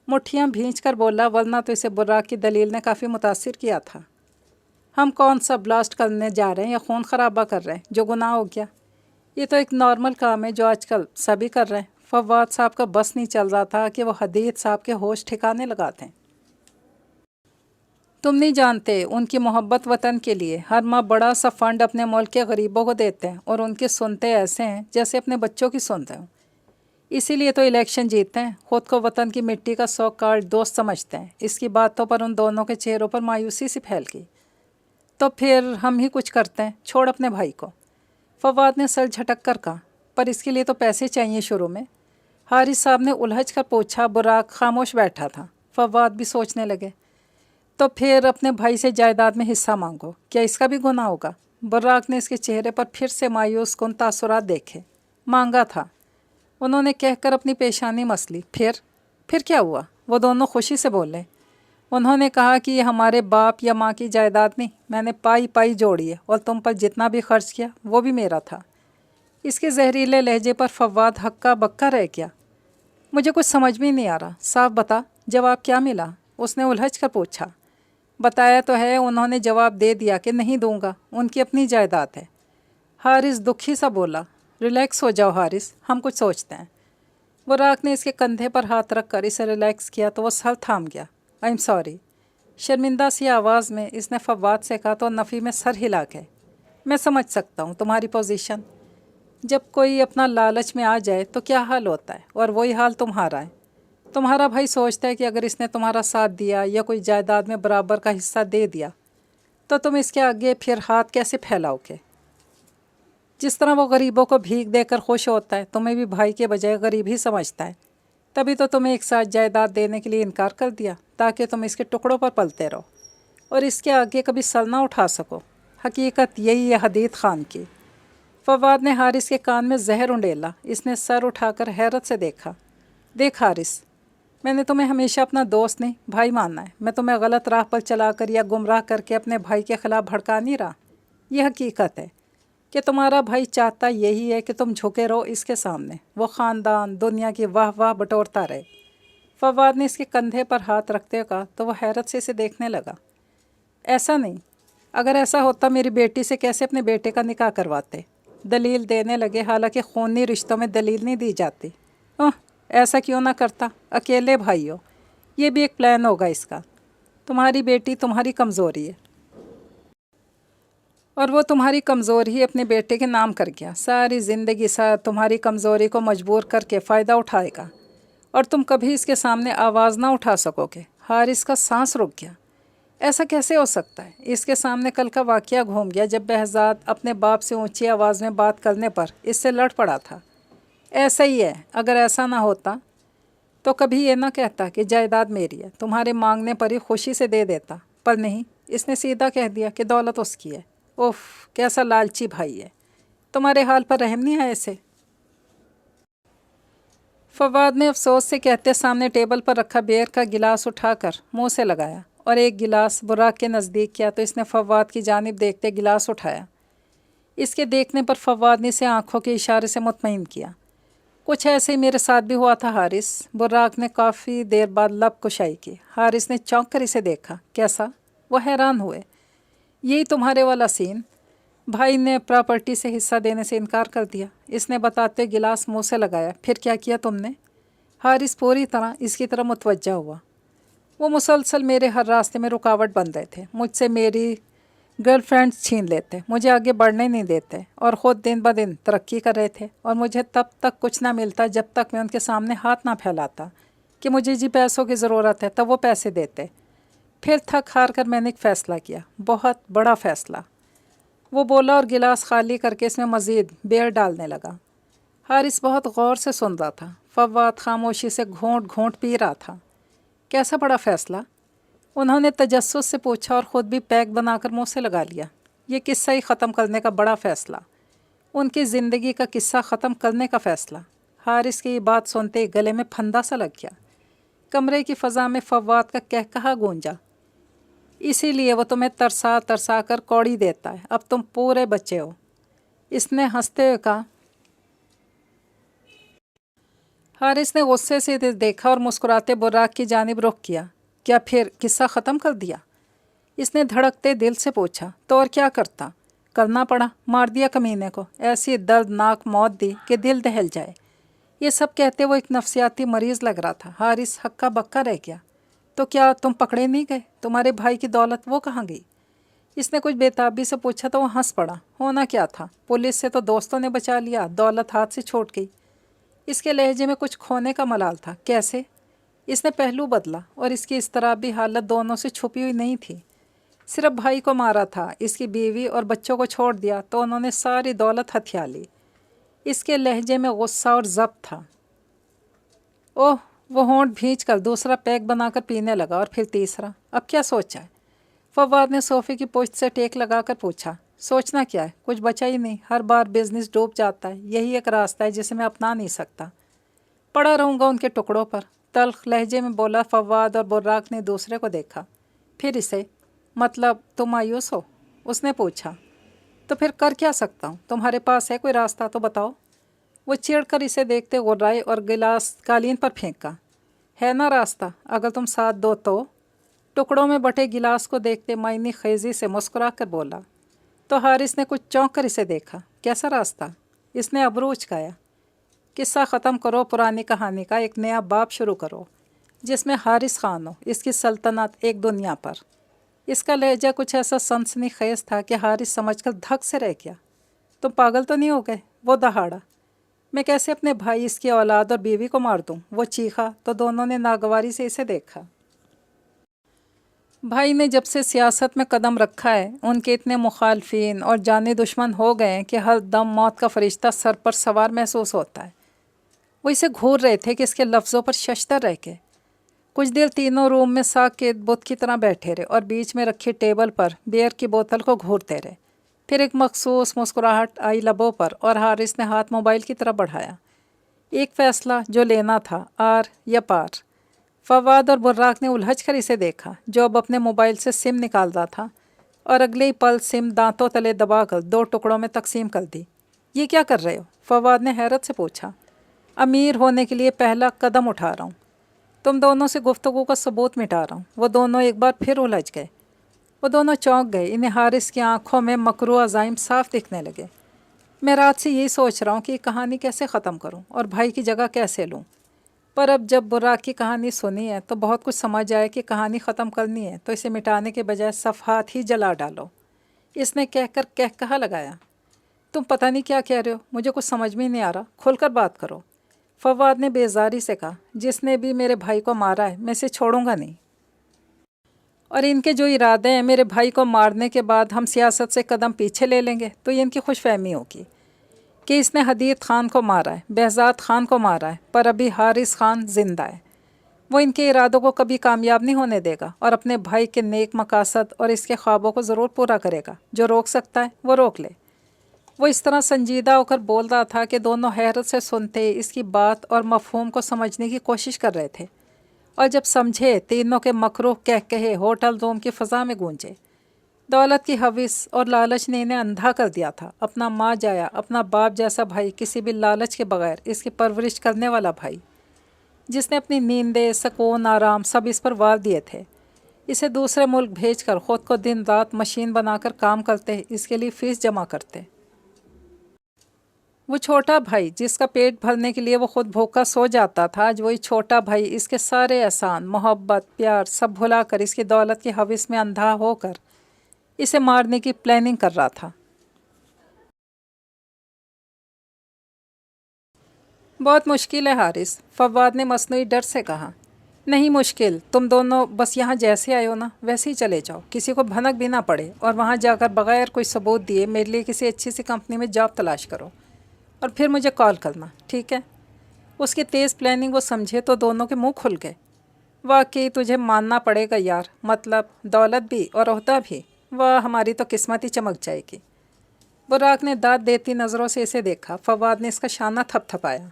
مٹھیاں بھینچ کر بولا، ورنہ تو اسے براق کی دلیل نے کافی متاثر کیا تھا۔ ہم کون سا بلاسٹ کرنے جا رہے ہیں یا خون خرابہ کر رہے ہیں جو گناہ ہو گیا؟ یہ تو ایک نارمل کام ہے جو آج کل سبھی کر رہے ہیں۔ فواد صاحب کا بس نہیں چل رہا تھا کہ وہ حدید صاحب کے ہوش ٹھکانے لگاتے ہیں۔ تم نہیں جانتے ان کی محبت وطن کے لیے ہر ماہ بڑا سا فنڈ اپنے ملک کے غریبوں کو دیتے ہیں، اور ان کی سنتے ایسے ہیں جیسے اپنے بچوں کی سنتے ہوں۔ اسی لیے تو الیکشن جیتتے ہیں، خود کو وطن کی مٹی کا سو کارڈ دوست سمجھتے ہیں۔ اس کی باتوں پر ان دونوں کے چہروں پر مایوسی سی پھیل گئی۔ تو پھر ہم ہی کچھ کرتے ہیں، چھوڑ اپنے بھائی کو۔ فواد نے سر جھٹک کر کہا، پر اس کے لیے تو پیسے چاہیے شروع میں۔ حارث صاحب نے الجھ کر پوچھا۔ براق خاموش بیٹھا تھا۔ فواد بھی سوچنے لگے۔ تو پھر اپنے بھائی سے جائیداد میں حصہ مانگو، کیا اس کا بھی گناہ ہوگا؟ براق نے اس کے چہرے پر پھر سے مایوس کن تاثرات دیکھے۔ مانگا تھا، انہوں نے کہہ کر اپنی پیشانی مس لی۔ پھر کیا ہوا؟ وہ دونوں خوشی سے بولے۔ انہوں نے کہا کہ یہ ہمارے باپ یا ماں کی جائیداد نہیں، میں نے پائی جوڑی ہے، اور تم پر جتنا بھی خرچ کیا وہ بھی میرا تھا۔ اس کے زہریلے لہجے پر فواد ہکا بکا رہ گیا۔ مجھے کچھ سمجھ میں نہیں آ رہا، صاف بتا، جواب کیا ملا؟ اس نے الجھ کر پوچھا۔ بتایا تو ہے، انہوں نے جواب دے دیا کہ نہیں دوں گا، ان کی اپنی جائیداد ہے۔ حارث دکھی سا بولا۔ ریلیکس ہو جاؤ حارث، ہم کچھ سوچتے ہیں۔ براق نے اس کے کندھے پر ہاتھ رکھ کر اسے ریلیکس کیا تو وہ سر تھام گیا۔ آئی ایم سوری، شرمندہ سی آواز میں اس نے فواد سے کہا تو نفی میں سر ہلا کے۔ میں سمجھ سکتا ہوں تمہاری پوزیشن، جب کوئی اپنا لالچ میں آ جائے تو کیا حال ہوتا ہے، اور وہی حال تمہارا ہے۔ تمہارا بھائی سوچتا ہے کہ اگر اس نے تمہارا ساتھ دیا یا کوئی جائیداد میں برابر کا حصہ دے دیا تو تم اس کے آگے پھر ہاتھ کیسے پھیلاؤ گے؟ جس طرح وہ غریبوں کو بھیک دے کر خوش ہوتا ہے، تمہیں بھی بھائی کے بجائے غریب ہی سمجھتا ہے، تبھی تو تمہیں ایک ساتھ جائیداد دینے کے لیے انکار کر دیا تاکہ تم اس کے ٹکڑوں پر پلتے رہو اور اس کے آگے کبھی سر نہ اٹھا سکو۔ حقیقت یہی ہے حدید خان کی۔ فواد نے حارث کے کان میں زہر انڈیلا۔ اس نے سر اٹھا کر حیرت سے دیکھا۔ دیکھ حارث، میں نے تمہیں ہمیشہ اپنا دوست نہیں بھائی ماننا ہے۔ میں تمہیں غلط راہ پر چلا کر یا گمراہ کر کے اپنے بھائی کے خلاف بھڑکا نہیں رہا، یہ حقیقت ہے۔ کہ تمہارا بھائی چاہتا یہی ہے کہ تم جھکے رہو اس کے سامنے، وہ خاندان دنیا کی واہ واہ بٹورتا رہے۔ فواد نے اس کے کندھے پر ہاتھ رکھتے کہا تو وہ حیرت سے اسے دیکھنے لگا۔ ایسا نہیں، اگر ایسا ہوتا میری بیٹی سے کیسے اپنے بیٹے کا نکاح کرواتے؟ دلیل دینے لگے، حالانکہ خونی رشتوں میں دلیل نہیں دی جاتی۔ ایسا کیوں نہ کرتا، اکیلے بھائی ہو، یہ بھی ایک پلان ہوگا اس کا۔ تمہاری بیٹی تمہاری کمزوری ہے اور وہ تمہاری کمزوری اپنے بیٹے کے نام کر گیا، ساری زندگی تمہاری کمزوری کو مجبور کر کے فائدہ اٹھائے گا اور تم کبھی اس کے سامنے آواز نہ اٹھا سکو گے۔ حارث کا سانس رک گیا۔ ایسا کیسے ہو سکتا ہے؟ اس کے سامنے کل کا واقعہ گھوم گیا جب بہزاد اپنے باپ سے اونچی آواز میں بات کرنے پر اس سے لڑ پڑا تھا۔ ایسا ہی ہے، اگر ایسا نہ ہوتا تو کبھی یہ نہ کہتا کہ جائیداد میری ہے، تمہارے مانگنے پر ہی خوشی سے دے دیتا، پر نہیں، اس نے سیدھا کہہ دیا کہ دولت اس کی ہے۔ اوف، کیسا لالچی بھائی ہے، تمہارے حال پر رحم نہیں آیا اسے؟ فواد نے افسوس سے کہتے سامنے ٹیبل پر رکھا بیئر کا گلاس اٹھا کر منہ سے لگایا اور ایک گلاس براق کے نزدیک کیا تو اس نے فواد کی جانب دیکھتے گلاس اٹھایا۔ اس کے دیکھنے پر فواد نے اسے آنکھوں کے اشارے سے مطمئن کیا۔ کچھ ایسے ہی میرے ساتھ بھی ہوا تھا حارث۔ براق نے کافی دیر بعد لب کشائی کی۔ حارث نے چونک کر اسے دیکھا۔ کیسا؟ وہ حیران ہوئے۔ یہی تمہارے والا سین، بھائی نے پراپرٹی سے حصہ دینے سے انکار کر دیا، اس نے بتاتے گلاس منہ سے لگایا۔ پھر کیا کیا تم نے؟ حارث پوری طرح اس کی طرف متوجہ ہوا۔ وہ مسلسل میرے ہر راستے میں رکاوٹ بن رہے تھے، مجھ سے میری گرل فرینڈز چھین لیتے، مجھے آگے بڑھنے نہیں دیتے اور خود دن بدن ترقی کر رہے تھے، اور مجھے تب تک کچھ نہ ملتا جب تک میں ان کے سامنے ہاتھ نہ پھیلاتا کہ مجھے جی پیسوں کی ضرورت ہے، تب وہ پیسے دیتے۔ پھر تھک ہار کر میں نے ایک فیصلہ کیا، بہت بڑا فیصلہ۔ وہ بولا اور گلاس خالی کر کے اس میں مزید بیئر ڈالنے لگا۔ حارث بہت غور سے سن رہا تھا۔ فواد خاموشی سے گھونٹ گھونٹ پی رہا تھا۔ کیسا بڑا فیصلہ؟ انہوں نے تجسس سے پوچھا اور خود بھی پیک بنا کر منہ سے لگا لیا۔ یہ قصہ ہی ختم کرنے کا بڑا فیصلہ، ان کی زندگی کا قصہ ختم کرنے کا فیصلہ۔ حارث کی یہ بات سنتے ہی گلے میں پھندا سا لگ گیا۔ کمرے کی فضا میں فواد کا کہا گونجا، اسی لیے وہ تمہیں ترسا ترسا کر کوڑی دیتا ہے، اب تم پورے بچے ہو۔ اس نے ہنستے ہوئے کہا۔ حارث نے غصے سے دیکھا اور مسکراتے براق کی جانب رخ کیا۔ کیا پھر قصہ ختم کر دیا؟ اس نے دھڑکتے دل سے پوچھا۔ تو اور کیا کرتا؟ کرنا پڑا، مار دیا کمینے کو، ایسی دردناک موت دی کہ دل دہل جائے۔ یہ سب کہتے وہ ایک نفسیاتی مریض لگ رہا تھا۔ حارث ہکا بکا رہ گیا۔ تو کیا تم پکڑے نہیں گئے؟ تمہارے بھائی کی دولت وہ کہاں گئی؟ اس نے کچھ بےتابی سے پوچھا تو وہ ہنس پڑا۔ ہونا کیا تھا، پولیس سے تو دوستوں نے بچا لیا، دولت ہاتھ سے چھوٹ گئی۔ اس کے لہجے میں کچھ کھونے کا ملال تھا۔ کیسے؟ اس نے پہلو بدلا اور اس کی اضطرابی حالت دونوں سے چھپی ہوئی نہیں تھی۔ صرف بھائی کو مارا تھا، اس کی بیوی اور بچوں کو چھوڑ دیا تو انہوں نے ساری دولت ہتھیا لی۔ اس کے لہجے میں غصہ اور ضبط تھا۔ اوہ، وہ ہونٹ بھینچ کر دوسرا پیک بنا کر پینے لگا اور پھر تیسرا۔ اب کیا سوچا ہے؟ فواد نے صوفے کی پشت سے ٹیک لگا کر پوچھا۔ سوچنا کیا ہے، کچھ بچا ہی نہیں، ہر بار بزنس ڈوب جاتا ہے، یہی ایک راستہ ہے جسے میں اپنا نہیں سکتا، پڑا رہوں گا ان کے ٹکڑوں پر۔ تلخ لہجے میں بولا فواد اور براق نے دوسرے کو دیکھا۔ پھر اسے، مطلب تم مایوس ہو؟ اس نے پوچھا۔ تو پھر کر کیا سکتا ہوں؟ تمہارے پاس ہے کوئی راستہ تو بتاؤ۔ وہ چڑھ کر اسے دیکھتے غرائے اور گلاس قالین پر پھینکا۔ ہے نا راستہ، اگر تم ساتھ دو تو؟ ٹکڑوں میں بٹے گلاس کو دیکھتے معنی خیزی سے مسکرا کر بولا۔ تو حارث نے کچھ چونک کر اسے دیکھا۔ کیسا راستہ؟ اس نے ابرو اچکایا۔ قصہ ختم کرو، پرانی کہانی کا ایک نیا باب شروع کرو جس میں حارث خان ہو، اس کی سلطنت ایک دنیا پر۔ اس کا لہجہ کچھ ایسا سنسنی خیز تھا کہ حارث سمجھ کر دھک سے رہ گیا۔ تم پاگل تو نہیں ہو گئے؟ وہ دہاڑا۔ میں کیسے اپنے بھائی، اس کی اولاد اور بیوی کو مار دوں؟ وہ چیخا تو دونوں نے ناگواری سے اسے دیکھا۔ بھائی نے جب سے سیاست میں قدم رکھا ہے ان کے اتنے مخالفین اور جانی دشمن ہو گئے ہیں کہ ہر دم موت کا فرشتہ سر پر سوار محسوس ہوتا ہے۔ وہ اسے گھور رہے تھے کہ اس کے لفظوں پر ششدر رہ کے کچھ دیر تینوں روم میں ساکت بت کی طرح بیٹھے رہے اور بیچ میں رکھی ٹیبل پر بیئر کی بوتل کو گھورتے رہے۔ پھر ایک مخصوص مسکراہٹ آئی لبوں پر اور حارث نے ہاتھ موبائل کی طرف بڑھایا۔ ایک فیصلہ جو لینا تھا، آر یا پار۔ فواد اور براق نے الجھ کر اسے دیکھا جو اب اپنے موبائل سے سم نکال رہا تھا اور اگلے ہی پل سم دانتوں تلے دبا کر 2 ٹکڑوں میں تقسیم کر دی۔ یہ کیا کر رہے ہو؟ فواد نے حیرت سے پوچھا۔ امیر ہونے کے لیے پہلا قدم اٹھا رہا ہوں۔ تم دونوں سے گفتگو کا ثبوت مٹا رہا ہوں۔ وہ دونوں ایک بار پھر الجھ گئے۔ وہ دونوں چونک گئے۔ انہیں حارث کی آنکھوں میں مکروہ عزائم صاف دکھنے لگے۔ میں رات سے یہی سوچ رہا ہوں کہ یہ کہانی کیسے ختم کروں اور بھائی کی جگہ کیسے لوں، پر اب جب براق کی کہانی سنی ہے تو بہت کچھ سمجھ آئے کہ کہانی ختم کرنی ہے تو اسے مٹانے کے بجائے صفحات ہی جلا ڈالو۔ اس نے کہہ کر کہا لگایا۔ تم پتہ نہیں کیا کہہ رہے ہو، مجھے کچھ سمجھ میں نہیں آ رہا، کھل کر بات کرو۔ فواد نے بیزاری سے کہا۔ جس نے بھی میرے بھائی کو مارا ہے میں اسے چھوڑوں گا نہیں، اور ان کے جو ارادے ہیں میرے بھائی کو مارنے کے بعد ہم سیاست سے قدم پیچھے لے لیں گے تو یہ ان کی خوش فہمی ہوگی کہ اس نے حدید خان کو مارا ہے، بہزاد خان کو مارا ہے، پر ابھی حارث خان زندہ ہے۔ وہ ان کے ارادوں کو کبھی کامیاب نہیں ہونے دے گا اور اپنے بھائی کے نیک مقاصد اور اس کے خوابوں کو ضرور پورا کرے گا۔ جو روک سکتا ہے وہ روک لے۔ وہ اس طرح سنجیدہ ہو کر بول رہا تھا کہ دونوں حیرت سے سنتے اس کی بات اور مفہوم کو سمجھنے کی کوشش کر رہے تھے، اور جب سمجھے تینوں کے مکروہ کہے ہوٹل روم کی فضا میں گونجے۔ دولت کی ہوس اور لالچ نے انہیں اندھا کر دیا تھا۔ اپنا ماں جایا، اپنا باپ جیسا بھائی، کسی بھی لالچ کے بغیر اس کی پرورش کرنے والا بھائی، جس نے اپنی نیندیں، سکون، آرام سب اس پر وار دیے تھے۔ اسے دوسرے ملک بھیج کر خود کو دن رات مشین بنا کر کام کرتے، اس کے لیے فیس جمع کرتے۔ وہ چھوٹا بھائی جس کا پیٹ بھرنے کے لیے وہ خود بھوکا سو جاتا تھا، آج وہی چھوٹا بھائی اس کے سارے احسان، محبت، پیار سب بھلا کر اس کی دولت کی ہوس میں اندھا ہو کر اسے مارنے کی پلاننگ کر رہا تھا۔ بہت مشکل ہے حارث، فواد نے مصنوعی ڈر سے کہا۔ نہیں مشکل، تم دونوں بس یہاں جیسے آئے ہو نا ویسے ہی چلے جاؤ، کسی کو بھنک بھی نہ پڑے، اور وہاں جا کر بغیر کوئی ثبوت دیے میرے لیے کسی اچھی سی کمپنی میں جاب تلاش کرو اور پھر مجھے کال کرنا، ٹھیک ہے؟ اس کی تیز پلاننگ وہ سمجھے تو دونوں کے منہ کھل گئے۔ واقعی تجھے ماننا پڑے گا یار، مطلب دولت بھی اور عہدہ بھی، واہ ہماری تو قسمت ہی چمک جائے گی۔ براق نے داد دیتی نظروں سے اسے دیکھا۔ فواد نے اس کا شانہ تھپ تھپایا۔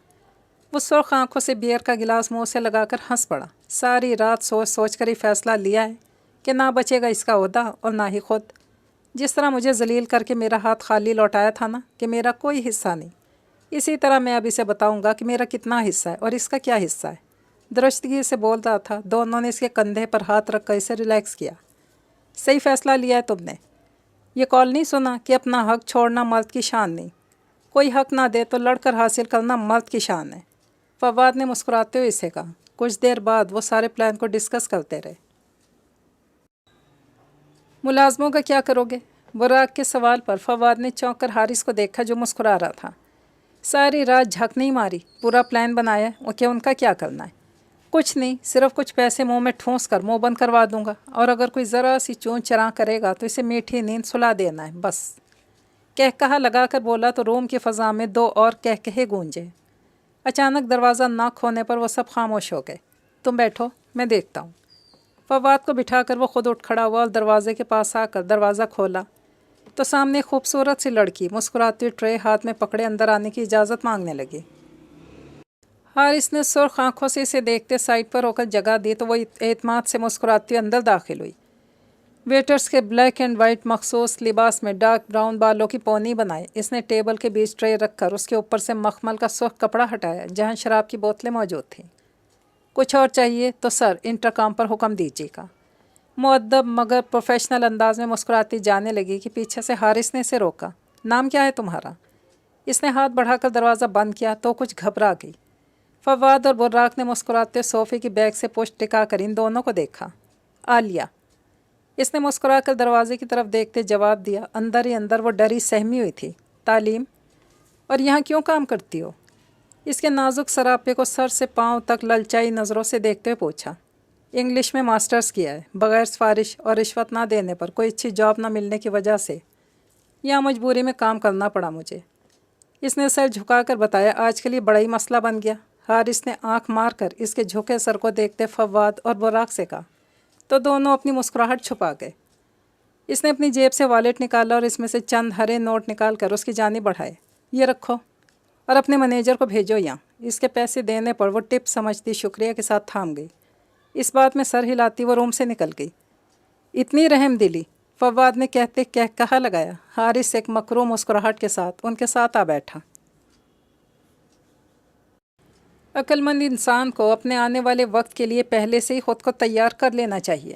وہ سرخ آنکھوں سے بیئر کا گلاس منہ سے لگا کر ہنس پڑا۔ ساری رات سوچ سوچ کر ہی فیصلہ لیا ہے کہ نہ بچے گا اس کا عہدہ اور نہ ہی خود۔ جس طرح مجھے ذلیل کر کے میرا ہاتھ خالی لوٹایا تھا نا کہ میرا کوئی حصہ نہیں، اسی طرح میں اب اسے بتاؤں گا کہ میرا کتنا حصہ ہے اور اس کا کیا حصہ ہے۔ درستگی سے بول رہا تھا۔ دونوں نے اس کے کندھے پر ہاتھ رکھ کر اسے ریلیکس کیا۔ صحیح فیصلہ لیا ہے تم نے۔ یہ کال نہیں سنا کہ اپنا حق چھوڑنا مرد کی شان نہیں، کوئی حق نہ دے تو لڑ کر حاصل کرنا مرد کی شان ہے۔ فواد نے مسکراتے ہوئے اسے کہا۔ کچھ دیر بعد وہ سارے پلان کو ڈسکس کرتے رہے۔ ملازموں کا کیا کرو گے؟ براق کے سوال پر فواد نے چونک کر حارث کو دیکھا جو مسکرا رہا تھا۔ ساری رات جھک نہیں ماری، پورا پلان بنایا ہے کہ ان کا کیا کرنا ہے؟ کچھ نہیں، صرف کچھ پیسے منہ میں ٹھونس کر منہ بند کروا دوں گا، اور اگر کوئی ذرا سی چون چراں کرے گا تو اسے میٹھی نیند سلا دینا ہے بس۔ کہا لگا کر بولا تو روم کی فضا میں 2 اور کہے گونجے۔ اچانک دروازہ نہ کھونے پر وہ سب خاموش ہو گئے۔ تم بیٹھو، میں دیکھتا ہوں۔ فواد کو بٹھا کر وہ خود اٹھ کھڑا ہوا اور دروازے کے پاس آ کر دروازہ کھولا تو سامنے ایک خوبصورت سی لڑکی مسکراتی ٹرے ہاتھ میں پکڑے اندر آنے کی اجازت مانگنے لگی۔ حارث نے سرخ آنکھوں سے اسے دیکھتے سائڈ پر ہو کر جگہ دی تو وہ اعتماد سے مسکراتی اندر داخل ہوئی۔ ویٹرز کے بلیک اینڈ وائٹ مخصوص لباس میں ڈارک براؤن بالوں کی پونی بنائے، اس نے ٹیبل کے بیچ ٹرے رکھ کر اس کے اوپر سے مخمل کا سرخ کپڑا ہٹایا جہاں شراب کی بوتلیں موجود تھیں۔ کچھ اور چاہیے تو سر انٹرکام پر حکم دیجیے گا۔ مؤدب مگر پروفیشنل انداز میں مسکراتی جانے لگی کہ پیچھے سے حارث نے اسے روکا۔ نام کیا ہے تمہارا؟ اس نے ہاتھ بڑھا کر دروازہ بند کیا تو کچھ گھبرا گئی۔ فواد اور براق نے مسکراتے صوفے کی بیگ سے پشت ٹکا کر ان دونوں کو دیکھا۔ عالیہ، اس نے مسکرا کر دروازے کی طرف دیکھتے جواب دیا۔ اندر ہی اندر وہ ڈری سہمی ہوئی تھی۔ تعلیم؟ اور یہاں کیوں کام کرتی ہو؟ اس کے نازک سراپے کو سر سے پاؤں تک للچائی نظروں سے دیکھتے ہوئے پوچھا۔ انگلش میں ماسٹرز کیا ہے، بغیر سفارش اور رشوت نہ دینے پر کوئی اچھی جاب نہ ملنے کی وجہ سے یہاں مجبوری میں کام کرنا پڑا مجھے۔ اس نے سر جھکا کر بتایا۔ آج کے لیے بڑا ہی مسئلہ بن گیا۔ حارث نے آنکھ مار کر اس کے جھکے سر کو دیکھتے فواد اور براق سے کہا تو دونوں اپنی مسکراہٹ چھپا گئے۔ اس نے اپنی جیب سے والیٹ نکالا اور اس میں سے چند ہرے نوٹ نکال کر اس کی جانب بڑھائے۔ یہ رکھو اور اپنے مینیجر کو بھیجو یہاں۔ اس کے پیسے دینے پر وہ ٹپ سمجھتی شکریہ کے ساتھ تھام گئی۔ اس بات میں سر ہلاتی وہ روم سے نکل گئی۔ اتنی رحم دلی؟ فواد نے کہتے کہا لگایا۔ حارث ایک مکروہ مسکراہٹ کے ساتھ ان کے ساتھ آ بیٹھا۔ عقل مند انسان کو اپنے آنے والے وقت کے لیے پہلے سے ہی خود کو تیار کر لینا چاہیے۔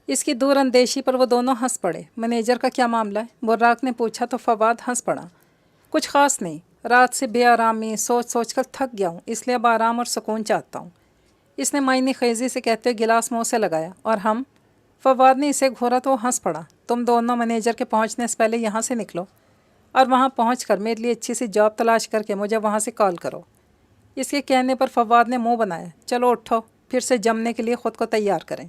اس کی دور اندیشی پر وہ دونوں ہنس پڑے۔ مینیجر کا کیا معاملہ ہے؟ براق نے پوچھا تو فواد ہنس پڑا۔ کچھ خاص نہیں، رات سے بے آرامی سوچ کر تھک گیا ہوں، اس لیے اب آرام اور سکون چاہتا ہوں، اس نے معنی خیزی سے کہتے ہوئے گلاس منہ سے لگایا۔ اور ہم؟ فواد نے اسے گھورا تو وہ ہنس پڑا۔ تم دونوں مینیجر کے پہنچنے سے پہلے یہاں سے نکلو اور وہاں پہنچ کر میرے لیے اچھی سی جاب تلاش کر کے مجھے وہاں سے کال کرو۔ اس کے کہنے پر فواد نے منہ بنایا۔ چلو اٹھو، پھر سے جمنے کے لیے خود کو تیار کریں،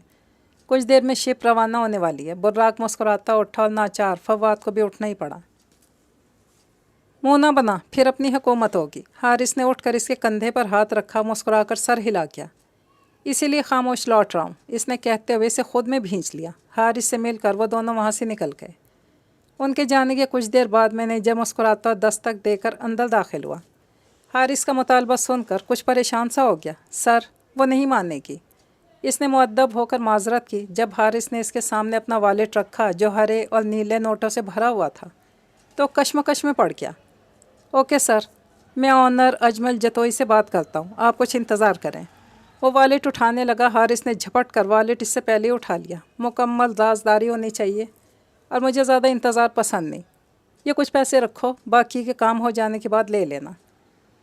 کچھ دیر میں شپ روانہ ہونے والی ہے۔ براق مسکراتا اٹھا اور ناچار فواد کو بھی اٹھنا ہی پڑا۔ منہ نہ بنا، پھر اپنی حکومت ہوگی۔ حارث نے اٹھ کر اس کے کندھے پر ہاتھ رکھا، مسکرا کر سر ہلا کیا۔ اسی لیے خاموش لوٹ رہا ہوں، اس نے کہتے ہوئے اسے خود میں بھینچ لیا۔ حارث سے مل کر وہ دونوں وہاں سے نکل گئے۔ ان کے جانے کے کچھ دیر بعد مینیجر مسکراتا دستک دے کر اندر داخل ہوا۔ حارث کا مطالبہ سن کر کچھ پریشان سا ہو گیا۔ سر، وہ نہیں ماننے کی۔ اس نے مؤدب ہو کر معذرت کی۔ جب حارث نے اس کے سامنے اپنا والیٹ رکھا جو ہرے اور نیلے نوٹوں سے بھرا ہوا تھا تو کشمکش میں پڑ گیا۔ اوکے سر، میں آنر اجمل جتوئی سے بات کرتا ہوں، آپ کچھ انتظار کریں۔ وہ والیٹ اٹھانے لگا۔ حارث نے جھپٹ کر والیٹ اس سے پہلے اٹھا لیا۔ مکمل رازداری ہونی چاہیے اور مجھے زیادہ انتظار پسند نہیں۔ یہ کچھ پیسے رکھو، باقی کے کام ہو جانے کے بعد لے لینا۔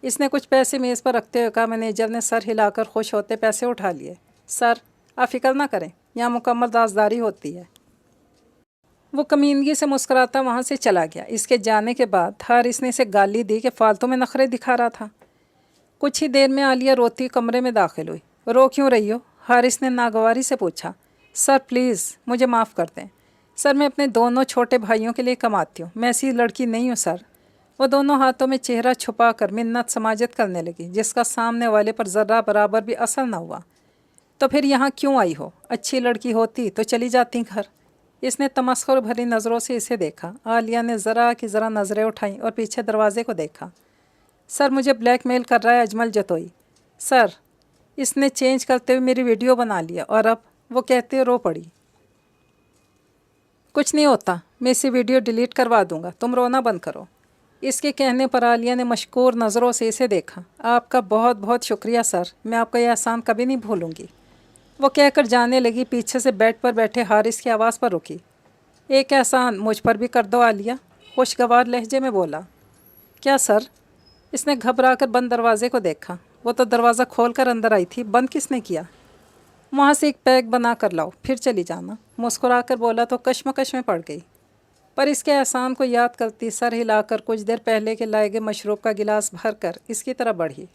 اس نے کچھ پیسے میز پر رکھتے ہوئے کہا۔ مینیجر نے سر ہلا کر خوش ہوتے پیسے اٹھا لیے۔ سر، آپ فکر نہ کریں، یہاں مکمل رازداری ہوتی ہے۔ وہ کمینگی سے مسکراتا وہاں سے چلا گیا۔ اس کے جانے کے بعد حارث نے اسے گالی دی کہ فالتو میں نخرے دکھا رہا تھا۔ کچھ ہی دیر میں عالیہ روتی کمرے میں داخل ہوئی۔ رو کیوں رہی ہو؟ حارث نے ناگواری سے پوچھا۔ سر پلیز مجھے معاف کر دیں، سر میں اپنے دونوں چھوٹے بھائیوں کے لیے کماتی ہوں، میں ایسی لڑکی نہیں ہوں سر۔ وہ دونوں ہاتھوں میں چہرہ چھپا کر منت سماجت کرنے لگی، جس کا سامنے والے پر ذرہ برابر بھی اثر نہ ہوا۔ تو پھر یہاں کیوں آئی ہو؟ اچھی لڑکی ہوتی تو چلی جاتی گھر۔ اس نے تمسخر بھری نظروں سے اسے دیکھا۔ عالیہ نے ذرا کی ذرا نظریں اٹھائیں اور پیچھے دروازے کو دیکھا۔ سر، مجھے بلیک میل کر رہا ہے اجمل جتوئی۔ سر، اس نے چینج کرتے ہوئے میری ویڈیو بنا لیا اور اب وہ کہتے رو پڑی۔ کچھ نہیں ہوتا، میں اسی ویڈیو ڈیلیٹ کروا دوں گا، تم رونا بند کرو۔ اس کے کہنے پر عالیہ نے مشکور نظروں سے اسے دیکھا۔ آپ کا بہت بہت شکریہ سر، میں آپ کا یہ احسان کبھی نہیں بھولوں گی، وہ کہہ کر جانے لگی۔ پیچھے سے بیڈ پر بیٹھے حارث کی آواز پر رکی۔ ایک احسان مجھ پر بھی کر دو عالیہ، خوشگوار لہجے میں بولا۔ کیا سر؟ اس نے گھبرا کر بند دروازے کو دیکھا۔ وہ تو دروازہ کھول کر اندر آئی تھی، بند کس نے کیا؟ وہاں سے ایک پیک بنا کر لاؤ، پھر چلی جانا، مسکرا کر بولا تو کشمکش میں پڑ گئی۔ پر اس کے احسان کو یاد کرتی سر ہلا کر کچھ دیر پہلے کے لائے گئے مشروب کا گلاس بھر کر اس کی طرف بڑھی۔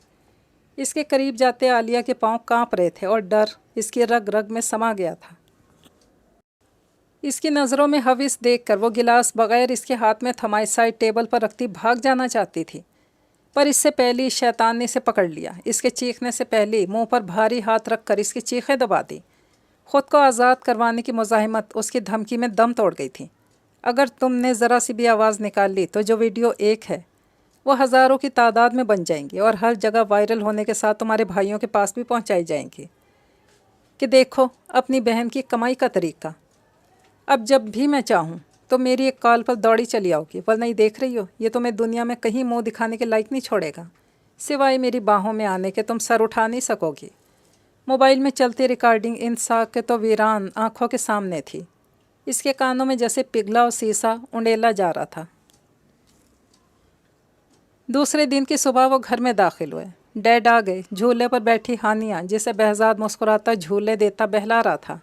اس کے قریب جاتے عالیہ کے پاؤں کانپ رہے تھے اور ڈر اس کی رگ رگ میں سما گیا تھا۔ اس کی نظروں میں ہوس دیکھ کر وہ گلاس بغیر اس کے ہاتھ میں تھمائے سائڈ ٹیبل پر رکھتی بھاگ جانا چاہتی تھی، پر اس سے پہلے شیطان نے اسے پکڑ لیا۔ اس کے چیخنے سے پہلے منہ پر بھاری ہاتھ رکھ کر اس کی چیخیں دبا دی۔ خود کو آزاد کروانے کی مزاحمت اس کی دھمکی میں دم توڑ گئی تھی۔ اگر تم نے ذرا سی بھی آواز نکال لی تو جو ویڈیو ایک ہے وہ ہزاروں کی تعداد میں بن جائیں گی اور ہر جگہ وائرل ہونے کے ساتھ تمہارے بھائیوں کے پاس بھی پہنچائی جائیں گی کہ دیکھو اپنی بہن کی کمائی کا طریقہ۔ اب جب بھی میں چاہوں تو میری ایک کال پر دوڑی چلی آؤ گی، ورنہ ہی دیکھ رہی ہو یہ تمہیں دنیا میں کہیں منہ دکھانے کے لائق نہیں چھوڑے گا، سوائے میری باہوں میں آنے کے تم سر اٹھا نہیں سکو گی۔ موبائل میں چلتی ریکارڈنگ ان ساکھ کے تو ویران آنکھوں کے سامنے تھی۔ اس کے کانوں میں جیسے پگھلا اور سیسا انڈیلا جا رہا تھا۔ دوسرے دن کی صبح وہ گھر میں داخل ہوئے۔ ڈیڈ آ گئے۔ جھولے پر بیٹھی ہانیہ جسے بہزاد مسکراتا جھولے دیتا بہلا رہا تھا،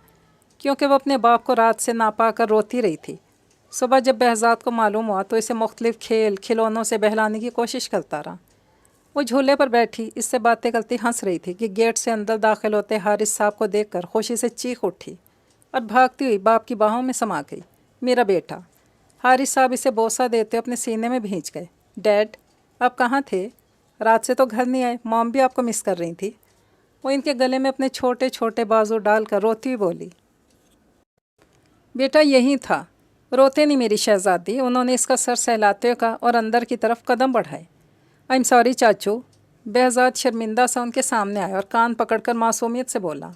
کیونکہ وہ اپنے باپ کو رات سے نہ پا کر روتی رہی تھی۔ صبح جب بہزاد کو معلوم ہوا تو اسے مختلف کھیل کھلونوں سے بہلانے کی کوشش کرتا رہا۔ وہ جھولے پر بیٹھی اس سے باتیں کرتی ہنس رہی تھی کہ گیٹ سے اندر داخل ہوتے حارث صاحب کو دیکھ کر خوشی سے چیخ اٹھی اور بھاگتی ہوئی باپ کی باہوں میں سما گئی۔ میرا بیٹا! حارث صاحب اسے بوسہ دیتے اپنے سینے میں بھینچ گئے۔ ڈیڈ، آپ کہاں تھے؟ رات سے تو گھر نہیں آئے، مام بھی آپ کو مس کر رہی تھی۔ وہ ان کے گلے میں اپنے چھوٹے چھوٹے بازو ڈال کر روتی ہوئی بولی۔ بیٹا یہی تھا، روتے نہیں میری شہزادی، انہوں نے اس کا سر سہلاتے ہوئے کہا اور اندر کی طرف قدم بڑھائے۔ آئی ایم سوری چاچو۔ بہزاد شرمندہ سا ان کے سامنے آیا اور کان پکڑ کر معصومیت سے بولا۔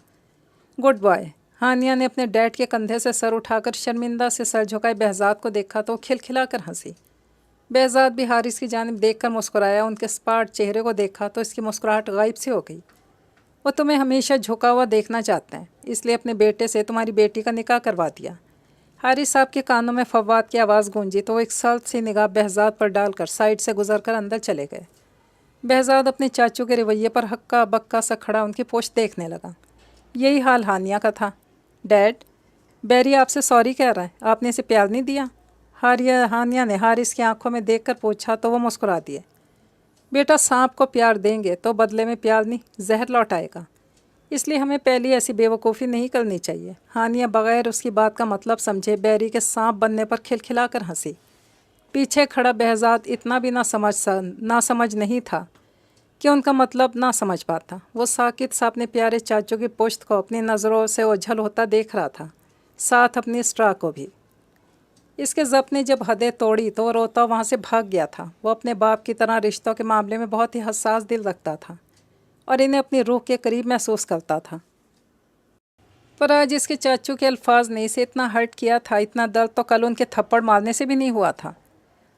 Good boy. ہانیہ نے اپنے ڈیڈ کے کندھے سے سر اٹھا کر شرمندہ سے سر جھکائے بہزاد کو دیکھا تو کھلکھلا کر ہنسی۔ بہزاد بھی حارث کی جانب دیکھ کر مسکرایا، ان کے سپاٹ چہرے کو دیکھا تو اس کی مسکراہٹ غائب سی ہو گئی۔ وہ تمہیں ہمیشہ جھکا ہوا دیکھنا چاہتے ہیں، اس لیے اپنے بیٹے سے تمہاری بیٹی کا نکاح کروا دیا۔ حارث صاحب کے کانوں میں فواد کی آواز گونجی تو وہ ایک سخت سی نگاہ بہزاد پر ڈال کر سائڈ سے گزر کر اندر چلے گئے۔ بہزاد اپنے چاچو کے رویے پر ہکا بکا سا کھڑا ان کی پوچھ دیکھنے لگا۔ یہی حال ہانیہ کا تھا۔ ڈیڈ، بیری آپ سے سوری کہہ رہا ہے، آپ نے اسے پیار نہیں دیا؟ ہانیہ نے حارث کی آنکھوں میں دیکھ کر پوچھا تو وہ مسکرا دیے۔ بیٹا، سانپ کو پیار دیں گے تو بدلے میں پیار نہیں، زہر لوٹ آئے گا، اس لیے ہمیں پہلی ایسی بے وقوفی نہیں کرنی چاہیے۔ ہانیہ بغیر اس کی بات کا مطلب سمجھے بیری کے سانپ بننے پر کھلکھلا کر ہنسی۔ پیچھے کھڑا بہزاد اتنا بھی نہ سمجھ نہیں تھا کہ ان کا مطلب نہ سمجھ پاتا۔ وہ ساکت سا اپنے پیارے چاچو کی پشت کو اپنی نظروں سے اوجھل ہوتا دیکھ رہا تھا، ساتھ اپنی اسٹرا کو بھی۔ اس کے ضبط نے جب حدیں توڑی تو وہ روتا وہاں سے بھاگ گیا تھا۔ وہ اپنے باپ کی طرح رشتوں کے معاملے میں بہت ہی حساس دل رکھتا تھا اور انہیں اپنی روح کے قریب محسوس کرتا تھا، پر آج اس کے چاچو کے الفاظ نے اسے اتنا ہرٹ کیا تھا، اتنا درد تو کل ان کے تھپڑ مارنے سے بھی نہیں ہوا تھا۔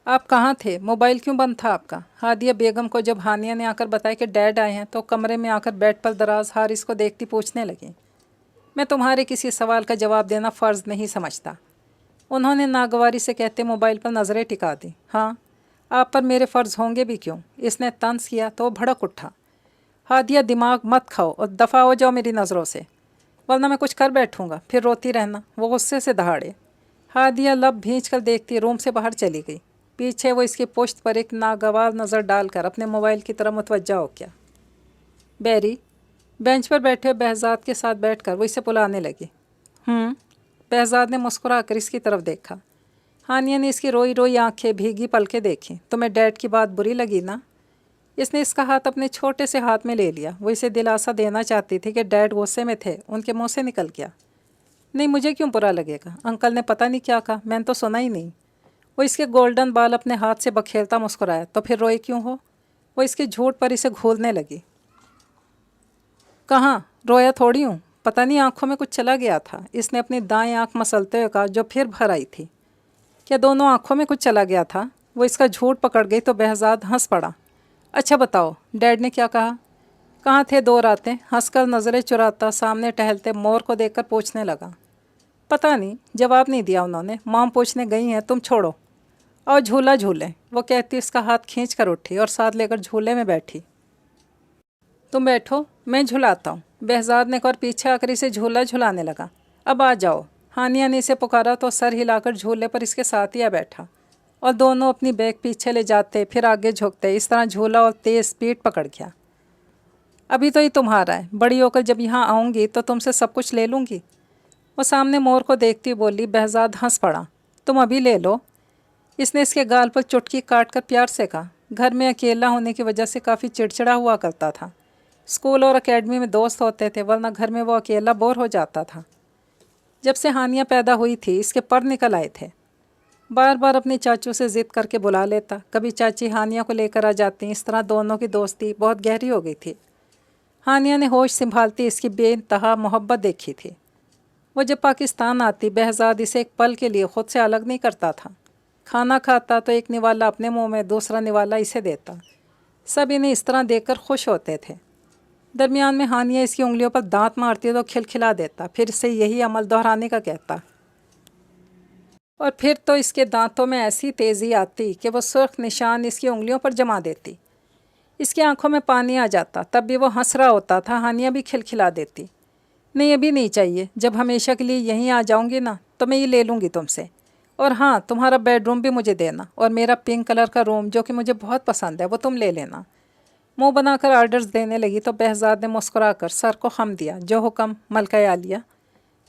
آپ کہاں تھے؟ موبائل کیوں بند تھا آپ کا؟ ہادیہ بیگم کو جب ہانیہ نے آ کر بتایا کہ ڈیڈ آئے ہیں تو کمرے میں آ کر بیڈ پر دراز حارث کو دیکھتی پوچھنے لگیں۔ میں تمہارے کسی سوال کا جواب دینا فرض نہیں سمجھتا، انہوں نے ناگواری سے کہتے موبائل پر نظریں ٹکا دیں۔ ہاں، آپ پر میرے فرض ہوں گے بھی کیوں؟ اس نے طنز کیا تو وہ بھڑک اٹھا۔ ہادیہ، دماغ مت کھاؤ اور دفع ہو جاؤ میری نظروں سے، ورنہ میں کچھ کر بیٹھوں گا، پھر روتی رہنا۔ وہ غصے سے دہاڑے۔ ہادیہ لب بھینچ کر دیکھتی روم سے باہر چلی گئی۔ پیچھے وہ اس کی پشت پر ایک ناگوار نظر ڈال کر اپنے موبائل کی طرف متوجہ ہو گیا۔ بیری بینچ پر بیٹھے بہزاد کے ساتھ بیٹھ کر وہ اسے بلانے لگی۔ بہزاد نے مسکرا کر اس کی طرف دیکھا۔ ہانیہ نے اس کی روئی روئی آنکھیں بھیگی پلکیں دیکھیں۔ تمہیں ڈیڈ کی بات بری لگی نا؟ اس نے اس کا ہاتھ اپنے چھوٹے سے ہاتھ میں لے لیا۔ وہ اسے دلاسا دینا چاہتی تھی کہ ڈیڈ غصے میں تھے، ان کے منہ سے نکل گیا، نہیں مجھے کیوں برا لگے گا، انکل نے پتہ نہیں کیا کہا، میں نے تو سنا ہی نہیں۔ وہ اس کے گولڈن بال اپنے ہاتھ سے بکھیرتا مسکرایا۔ تو پھر روئی کیوں ہو؟ وہ اس کے جھوٹ پر اسے گھولنے لگی۔ کہاں رویا تھوڑی ہوں، پتہ نہیں آنکھوں میں کچھ چلا گیا تھا، اس نے اپنی دائیں آنکھ مسلتے ہوئے کہا جو پھر بھر آئی تھی۔ کیا دونوں آنکھوں میں کچھ چلا گیا تھا؟ وہ اس کا جھوٹ پکڑ گئی تو بہزاد ہنس پڑا۔ اچھا بتاؤ، ڈیڈ نے کیا کہا؟ کہاں تھے 2 راتیں؟ ہنس کر نظریں چراتا سامنے ٹہلتے مور کو دیکھ کر پوچھنے لگا۔ پتہ نہیں، جواب نہیں دیا انہوں نے، مام پوچھنے گئی ہیں، تم چھوڑو اور جھولا جھولیں، وہ کہتی اس کا ہاتھ کھینچ کر اٹھی اور ساتھ لے کر جھولے میں بیٹھی۔ تم بیٹھو، میں جھلاتا ہوں، بہزاد نے کہا اور پیچھے آ کر اسے جھولا جھلانے لگا۔ اب آ جاؤ، ہانیہ نے اسے پکارا تو سر ہلا کر جھولے پر اس کے ساتھ ہی آ بیٹھا اور دونوں اپنی بیگ پیچھے لے جاتے پھر آگے جھکتے، اس طرح جھولا اور تیز سپیڈ پکڑ گیا۔ ابھی تو یہ تمہارا ہے، بڑی ہو کر جب یہاں آؤں گی تو تم سے سب کچھ لے لوں گی۔ وہ سامنے مور کو دیکھتی بولی۔ بہزاد ہنس پڑا۔ تم ابھی لے لو، اس نے اس کے گال پر چٹکی کاٹ کر پیار سے کہا۔ گھر میں اکیلا ہونے کی وجہ سے کافی چڑچڑا ہوا کرتا تھا، اسکول اور اکیڈمی میں دوست ہوتے تھے، ورنہ گھر میں وہ اکیلا بور ہو جاتا تھا۔ جب سے ہانیہ پیدا ہوئی تھی اس کے پر نکل آئے تھے، بار بار اپنے چاچو سے ضد کر کے بلا لیتا، کبھی چاچی ہانیہ کو لے کر آ جاتی، اس طرح دونوں کی دوستی بہت گہری ہو گئی تھی۔ ہانیہ نے ہوش سنبھالتی اس کی بے انتہا محبت دیکھی تھی۔ وہ جب پاکستان آتی بہزاد اسے ایک پل کے لیے خود سے الگ نہیں کرتا تھا، کھانا کھاتا تو ایک نوالا اپنے منہ میں، دوسرا نوالا اسے دیتا، سب انہیں اس طرح دیکھ کر خوش ہوتے تھے۔ درمیان میں ہانیہ اس کی انگلیوں پر دانت مارتی تو کھلکھلا دیتا، پھر اسے یہی عمل دہرانے کا کہتا، اور پھر تو اس کے دانتوں میں ایسی تیزی آتی کہ وہ سرخ نشان اس کی انگلیوں پر جما دیتی۔ اس کی آنکھوں میں پانی آ جاتا، تب بھی وہ ہنس رہا ہوتا تھا، ہانیہ بھی کھلکھلا دیتی۔ نہیں ابھی نہیں چاہیے، جب ہمیشہ کے لیے یہیں آ جاؤں گی نا تو میں یہ لے لوں گی تم سے، اور ہاں تمہارا بیڈ روم بھی مجھے دینا، اور میرا پنک کلر کا روم جو کہ مجھے بہت پسند ہے وہ تم لے لینا۔ منہ بنا کر آرڈرز دینے لگی تو بہزاد نے مسکرا کر سر کو خم دیا۔ جو حکم ملکہ عالیہ۔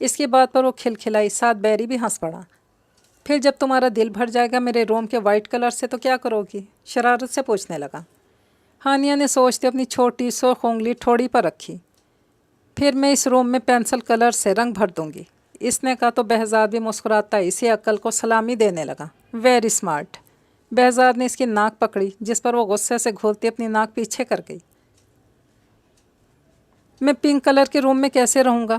اس کی بات پر وہ کھلکھلائی، ساتھ بیری بھی ہنس پڑا۔ پھر جب تمہارا دل بھر جائے گا میرے روم کے وائٹ کلر سے تو کیا کرو گی؟ شرارت سے پوچھنے لگا۔ ہانیہ نے سوچتے اپنی چھوٹی سرخ انگلی ٹھوڑی پر رکھی۔ پھر میں اس روم میں پینسل کلر سے رنگ بھر دوں گی، اس نے کہا تو بہزاد بھی مسکراتا اسی عقل کو سلامی دینے لگا۔ Very smart. بہزاد نے اس کی ناک پکڑی، جس پر وہ غصے سے گھولتی اپنی ناک پیچھے کر گئی۔ میں پنک کلر کے روم میں کیسے رہوں گا؟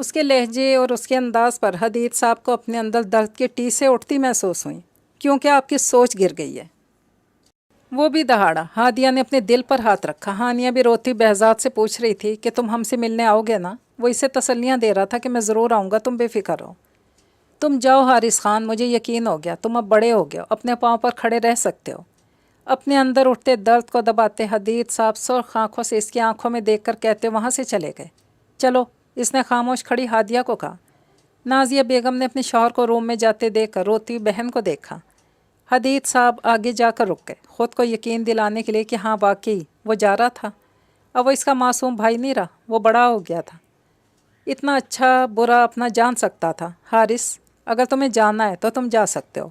اس کے لہجے اور اس کے انداز پر حدید صاحب کو اپنے اندر درد کے ٹیسے اٹھتی محسوس ہوئیں، کیونکہ آپ کی سوچ گر گئی ہے۔ وہ بھی دہاڑا۔ ہادیہ نے اپنے دل پر ہاتھ رکھا۔ ہانیہ بھی روتی بہزاد سے پوچھ رہی تھی کہ تم ہم سے ملنے آؤ گے نا؟ وہ اسے تسلیاں دے رہا تھا کہ میں ضرور آؤں گا، تم بے فکر ہو۔ تم جاؤ حارث خان، مجھے یقین ہو گیا تم اب بڑے ہو گئے ہو، اپنے پاؤں پر کھڑے رہ سکتے ہو۔ اپنے اندر اٹھتے درد کو دباتے حدید صاحب سرخ آنکھوں سے اس کی آنکھوں میں دیکھ کر کہتے وہاں سے چلے گئے۔ چلو، اس نے خاموش کھڑی ہادیہ کو کہا۔ نازیہ بیگم نے اپنے شوہر کو روم میں جاتے دیکھ کر روتی بہن کو دیکھا۔ حدید صاحب آگے جا کر رک گئے، خود کو یقین دلانے کے لیے کہ ہاں واقعی وہ جا رہا تھا۔ اب وہ اس کا معصوم بھائی نہیں رہا، وہ بڑا ہو گیا تھا، اتنا اچھا برا اپنا جان سکتا تھا۔ حارث، اگر تمہیں جانا ہے تو تم جا سکتے ہو،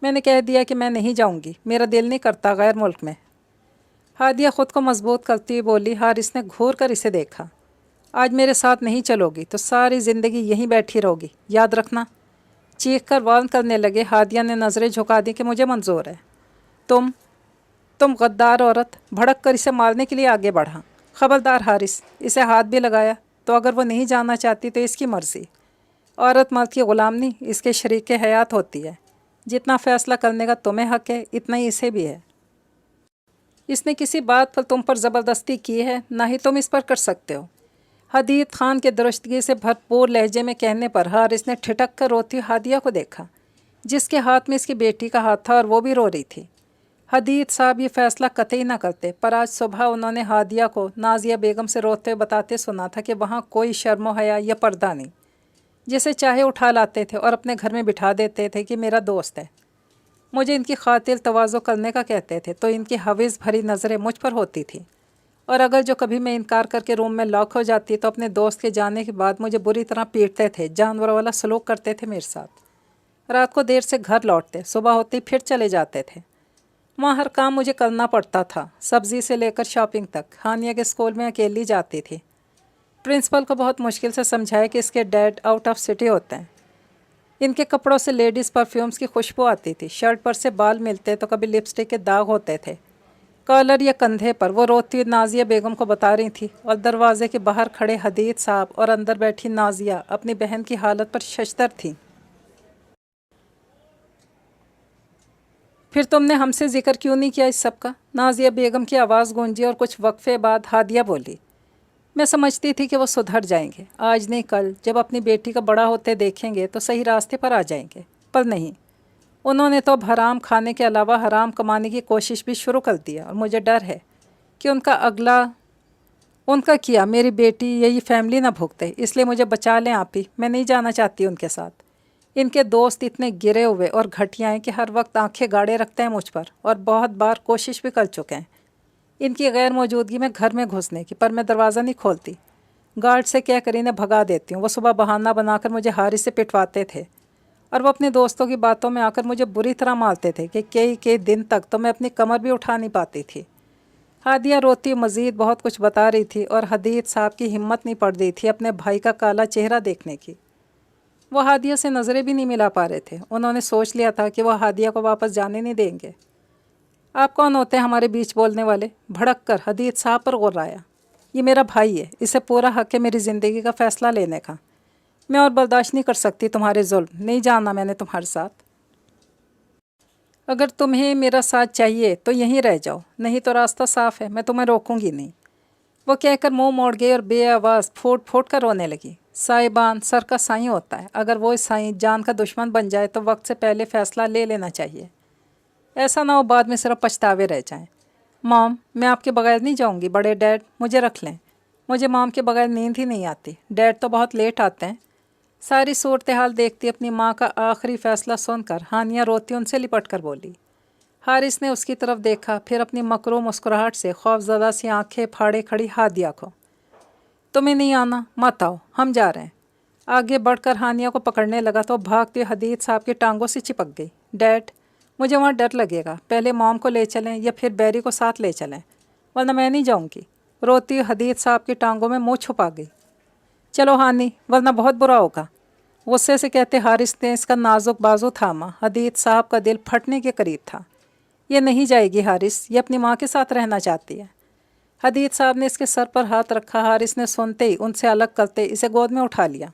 میں نے کہہ دیا کہ میں نہیں جاؤں گی، میرا دل نہیں کرتا غیر ملک میں۔ ہادیہ خود کو مضبوط کرتی ہوئی بولی۔ حارث نے گھور کر اسے دیکھا۔ آج میرے ساتھ نہیں چلو گی تو ساری زندگی یہیں بیٹھی رہو گی، یاد رکھنا۔ چیخ کر وارن کرنے لگے۔ ہادیہ نے نظریں جھکا دی کہ مجھے منظور ہے۔ تم غدار عورت، بھڑک کر اسے مارنے کے لیے آگے بڑھا۔ خبردار حارث، اسے ہاتھ بھی لگایا تو اگر وہ نہیں جانا چاہتی تو اس کی مرضی۔ عورت مرد کی غلام نہیں، اس کے شریک حیات ہوتی ہے۔ جتنا فیصلہ کرنے کا تمہیں حق ہے اتنا ہی اسے بھی ہے۔ اس نے کسی بات پر تم پر زبردستی کی ہے، نہ ہی تم اس پر کر سکتے ہو۔ حدید خان کے درستگی سے بھرپور لہجے میں کہنے پر حارث نے ٹھٹک کر روتی ہادیہ کو دیکھا، جس کے ہاتھ میں اس کی بیٹی کا ہاتھ تھا اور وہ بھی رو رہی تھی۔ حدید صاحب یہ فیصلہ قطعی نہ کرتے، پر آج صبح انہوں نے ہادیہ کو نازیہ بیگم سے روتے بتاتے سنا تھا کہ وہاں کوئی شرم و حیا یا پردہ نہیں، جسے چاہے اٹھا لاتے تھے اور اپنے گھر میں بٹھا دیتے تھے کہ میرا دوست ہے، مجھے ان کی خاطر تواضع کرنے کا کہتے تھے، تو ان کی حویظ بھری نظریں مجھ پر ہوتی تھیں، اور اگر جو کبھی میں انکار کر کے روم میں لاک ہو جاتی تو اپنے دوست کے جانے کے بعد مجھے بری طرح پیٹتے تھے، جانور والا سلوک کرتے تھے میرے ساتھ۔ رات کو دیر سے گھر لوٹتے، صبح ہوتی پھر چلے جاتے تھے۔ وہاں ہر کام مجھے کرنا پڑتا تھا، سبزی سے لے کر شاپنگ تک۔ ہانیہ کے اسکول میں اکیلی جاتی تھی۔ پرنسپل کو بہت مشکل سے سمجھایا کہ اس کے ڈیڈ آؤٹ آف سٹی ہوتے ہیں۔ ان کے کپڑوں سے لیڈیز پرفیومز کی خوشبو آتی تھی، شرٹ پر سے بال ملتے تو کبھی لپسٹک کے داغ ہوتے تھے کالر یا کندھے پر۔ وہ روتی ہوئی نازیہ بیگم کو بتا رہی تھی، اور دروازے کے باہر کھڑے حدید صاحب اور اندر بیٹھی نازیہ اپنی بہن کی حالت پر ششدر تھیں۔ پھر تم نے ہم سے ذکر کیوں نہیں کیا اس سب کا؟ نازیہ بیگم کی آواز گونجی اور کچھ وقفے بعد ہادیہ بولی۔ میں سمجھتی تھی کہ وہ سدھر جائیں گے، آج نہیں کل جب اپنی بیٹی کا بڑا ہوتے دیکھیں گے تو صحیح راستے پر آ جائیں گے، پر نہیں، انہوں نے تو اب حرام کھانے کے علاوہ حرام کمانے کی کوشش بھی شروع کر دیا، اور مجھے ڈر ہے کہ ان کا کیا میری بیٹی یا یہ فیملی نہ بھگتے، اس لیے مجھے بچا لیں آپ ہی، میں نہیں جانا چاہتی ان کے ساتھ۔ ان کے دوست اتنے گرے ہوئے اور گھٹیا ہیں کہ ہر وقت آنکھیں گاڑے رکھتے ہیں مجھ پر، اور بہت بار کوشش بھی کر چکے ہیں ان کی غیر موجودگی میں گھر میں گھسنے کی، پر میں دروازہ نہیں کھولتی، گارڈ سے کہہ کر انہیں بھگا دیتی ہوں۔ وہ صبح بہانہ بنا کر مجھے حارث سے پٹواتے تھے، اور وہ اپنے دوستوں کی باتوں میں آ کر مجھے بری طرح مارتے تھے کہ کئی دن تک تو میں اپنی کمر بھی اٹھا نہیں پاتی تھی۔ ہادیہ روتی مزید بہت کچھ بتا رہی تھی، اور حدید صاحب کی ہمت نہیں پڑ رہی تھی اپنے بھائی کا کالا چہرہ دیکھنے کی۔ وہ ہادیہ سے نظریں بھی نہیں ملا پا رہے تھے۔ انہوں نے سوچ لیا تھا کہ وہ ہادیہ کو واپس جانے نہیں دیں گے۔ آپ کون ہوتے ہیں ہمارے بیچ بولنے والے؟ بھڑک کر حدید صاحب پر غرایا۔ یہ میرا بھائی ہے، اسے پورا حق ہے میری زندگی کا فیصلہ لینے کا۔ میں اور برداشت نہیں کر سکتی تمہارے ظلم، نہیں جانا میں نے تمہارے ساتھ۔ اگر تمہیں میرا ساتھ چاہیے تو یہیں رہ جاؤ، نہیں تو راستہ صاف ہے، میں تمہیں روکوں گی نہیں۔ وہ کہہ کر منہ موڑ گئی اور بے آواز پھوٹ پھوٹ کر رونے لگی۔ صاحبان سر کا سائیں ہوتا ہے، اگر وہ سائیں جان کا دشمن بن جائے تو وقت سے پہلے فیصلہ لے لینا چاہیے، ایسا نہ ہو بعد میں صرف پچھتاوے رہ جائیں۔ مام، میں آپ کے بغیر نہیں جاؤں گی۔ بڑے ڈیڈ مجھے رکھ لیں، مجھے مام کے بغیر نیند ہی نہیں آتی، ڈیڈ تو بہت لیٹ آتے ہیں۔ ساری صورتحال دیکھتی اپنی ماں کا آخری فیصلہ سن کر ہانیہ روتی ان سے لپٹ کر بولی۔ حارث نے اس کی طرف دیکھا، پھر اپنی مکرو مسکراہٹ سے خوف زدہ سی آنکھیں پھاڑے کھڑی ہادیہ کو۔ تمہیں نہیں آنا، مت آؤ، ہم جا رہے ہیں۔ آگے بڑھ کر ہانیہ کو پکڑنے لگا تو بھاگتی حدید صاحب کی ٹانگوں سے چپک گئی۔ ڈیڈ، مجھے وہاں ڈر لگے گا، پہلے موم کو لے چلیں یا پھر بیری کو ساتھ لے چلیں، ورنہ میں نہیں جاؤں گی۔ روتی حدید صاحب کی ٹانگوں میں منہ چھپا گئی۔ چلو ہانی، ورنہ بہت برا ہوگا، غصے سے کہتے حارث نے اس کا نازک بازو تھاما۔ حدید صاحب کا دل پھٹنے کے قریب تھا۔ یہ نہیں جائے گی حارث، یہ اپنی ماں کے ساتھ رہنا چاہتی ہے۔ حدید صاحب نے اس کے سر پر ہاتھ رکھا۔ حارث نے سنتے ہی ان سے الگ کرتے اسے گود میں اٹھا لیا۔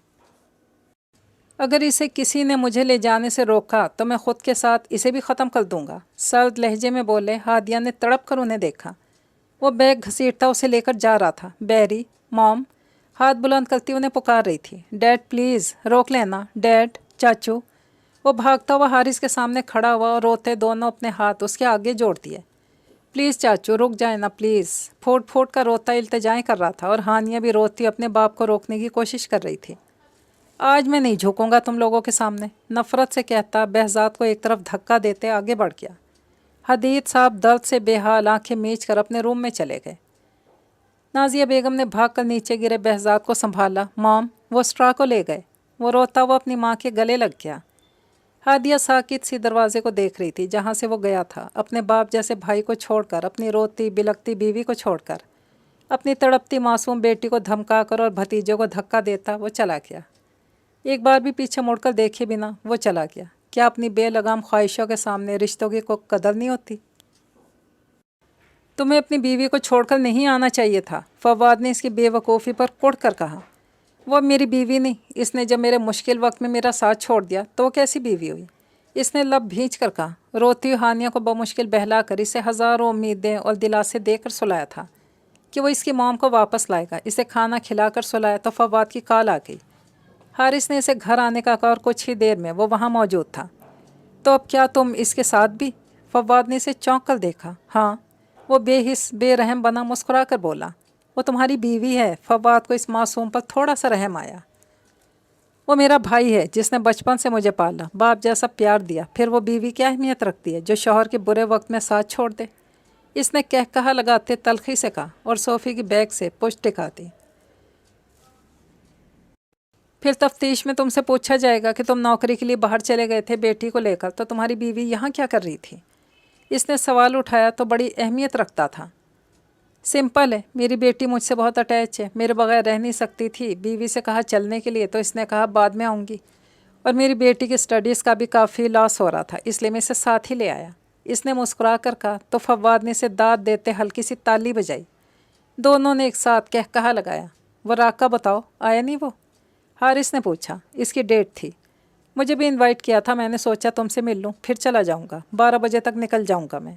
اگر اسے کسی نے مجھے لے جانے سے روکا تو میں خود کے ساتھ اسے بھی ختم کر دوں گا، سرد لہجے میں بولے۔ ہادیہ نے تڑپ کر انہیں دیکھا۔ وہ بیگ گھسیٹتا اسے لے کر جا رہا تھا۔ بیری، موم، ہاتھ بلند کرتی انہیں پکار رہی تھی۔ ڈیڈ پلیز روک لینا، ڈیڈ، چاچو۔ وہ بھاگتا ہوا حارث کے سامنے کھڑا ہوا اور روتے دونوں اپنے ہاتھ اس کے آگے جوڑ دیے۔ پلیز چاچو رک جائیں نا پلیز، پھوٹ پھوٹ کر روتا التجائیں کر رہا تھا، اور ہانیہ بھی روتی اپنے باپ کو روکنے کی کوشش کر رہی تھی۔ آج میں نہیں جھکوں گا تم لوگوں کے سامنے، نفرت سے کہتا بہزاد کو ایک طرف دھکا دیتے آگے بڑھ گیا۔ حدید صاحب درد سے بے حال آنکھیں میچ کر اپنے روم میں چلے گئے۔ نازیہ بیگم نے بھاگ کر نیچے گرے بہزاد کو سنبھالا۔ موم، وہ اسٹرا کو لے گئے۔ وہ روتا ہوا اپنی ماں کے گلے لگ گیا۔ ہادیہ ساکت سی دروازے کو دیکھ رہی تھی جہاں سے وہ گیا تھا، اپنے باپ جیسے بھائی کو چھوڑ کر، اپنی روتی بلکتی بیوی کو چھوڑ کر، اپنی تڑپتی معصوم بیٹی کو دھمکا کر اور بھتیجے کو دھکا دیتا وہ چلا گیا۔ ایک بار بھی پیچھے مڑ کر دیکھے بنا وہ چلا گیا۔ کیا اپنی بے لگام خواہشوں کے سامنے رشتوں کی کوئی قدر نہیں ہوتی؟ تمہیں اپنی بیوی کو چھوڑ کر نہیں آنا چاہیے تھا، فواد نے اس کی بے وقوفی پر کڑ کر کہا۔ وہ میری بیوی نہیں، اس نے جب میرے مشکل وقت میں میرا ساتھ چھوڑ دیا تو وہ کیسی بیوی ہوئی؟ اس نے لب بھینچ کر کہا۔ روتی ہوئی ہانیہ کو بمشکل بہلا کر اسے ہزاروں امیدیں اور دلاسے دے کر سلایا تھا کہ وہ اس کی موم کو واپس لائے گا، اسے کھانا کھلا کر سلایا تو فواد کی کال آ گئی۔ حارث نے اسے گھر آنے کا کہا اور کچھ ہی دیر میں وہ وہاں موجود تھا۔ تو اب کیا تم اس کے ساتھ بھی؟ فواد نے اسے چونک کر دیکھا۔ ہاں، وہ بے حس بے رحم بنا مسکرا کر بولا۔ وہ تمہاری بیوی ہے۔ فواد کو اس معصوم پر تھوڑا سا رحم آیا۔ وہ میرا بھائی ہے جس نے بچپن سے مجھے پالا، باپ جیسا پیار دیا، پھر وہ بیوی کیا اہمیت رکھتی ہے جو شوہر کے برے وقت میں ساتھ چھوڑ دے؟ اس نے کہہ کہا لگاتے تلخی سے کہا اور صوفی کی بیگ سے پشت ٹکاتی۔ پھر تفتیش میں تم سے پوچھا جائے گا کہ تم نوکری کے لیے باہر چلے گئے تھے بیٹی کو لے کر، تو تمہاری بیوی یہاں کیا کر رہی تھی؟ اس نے سوال اٹھایا تو بڑی اہمیت رکھتا تھا۔ سمپل ہے، میری بیٹی مجھ سے بہت اٹیچ ہے، میرے بغیر رہ نہیں سکتی تھی۔ بیوی سے کہا چلنے کے لیے تو اس نے کہا بعد میں آؤں گی، اور میری بیٹی کی سٹڈیز کا بھی کافی لاس ہو رہا تھا، اس لیے میں اسے ساتھ ہی لے آیا۔ اس نے مسکرا کر کہا تو فواد نے اسے داد دیتے ہلکی سی تالی بجائی۔ دونوں نے ایک ساتھ کہہ کہا لگایا۔ وہ راکا بتاؤ، آیا نہیں وہ؟ حارث نے پوچھا۔ اس کی ڈیٹ تھی، مجھے بھی انوائٹ کیا تھا، میں نے سوچا تم سے مل لوں، پھر چلا جاؤں گا، 12 بجے تک نکل جاؤں گا میں۔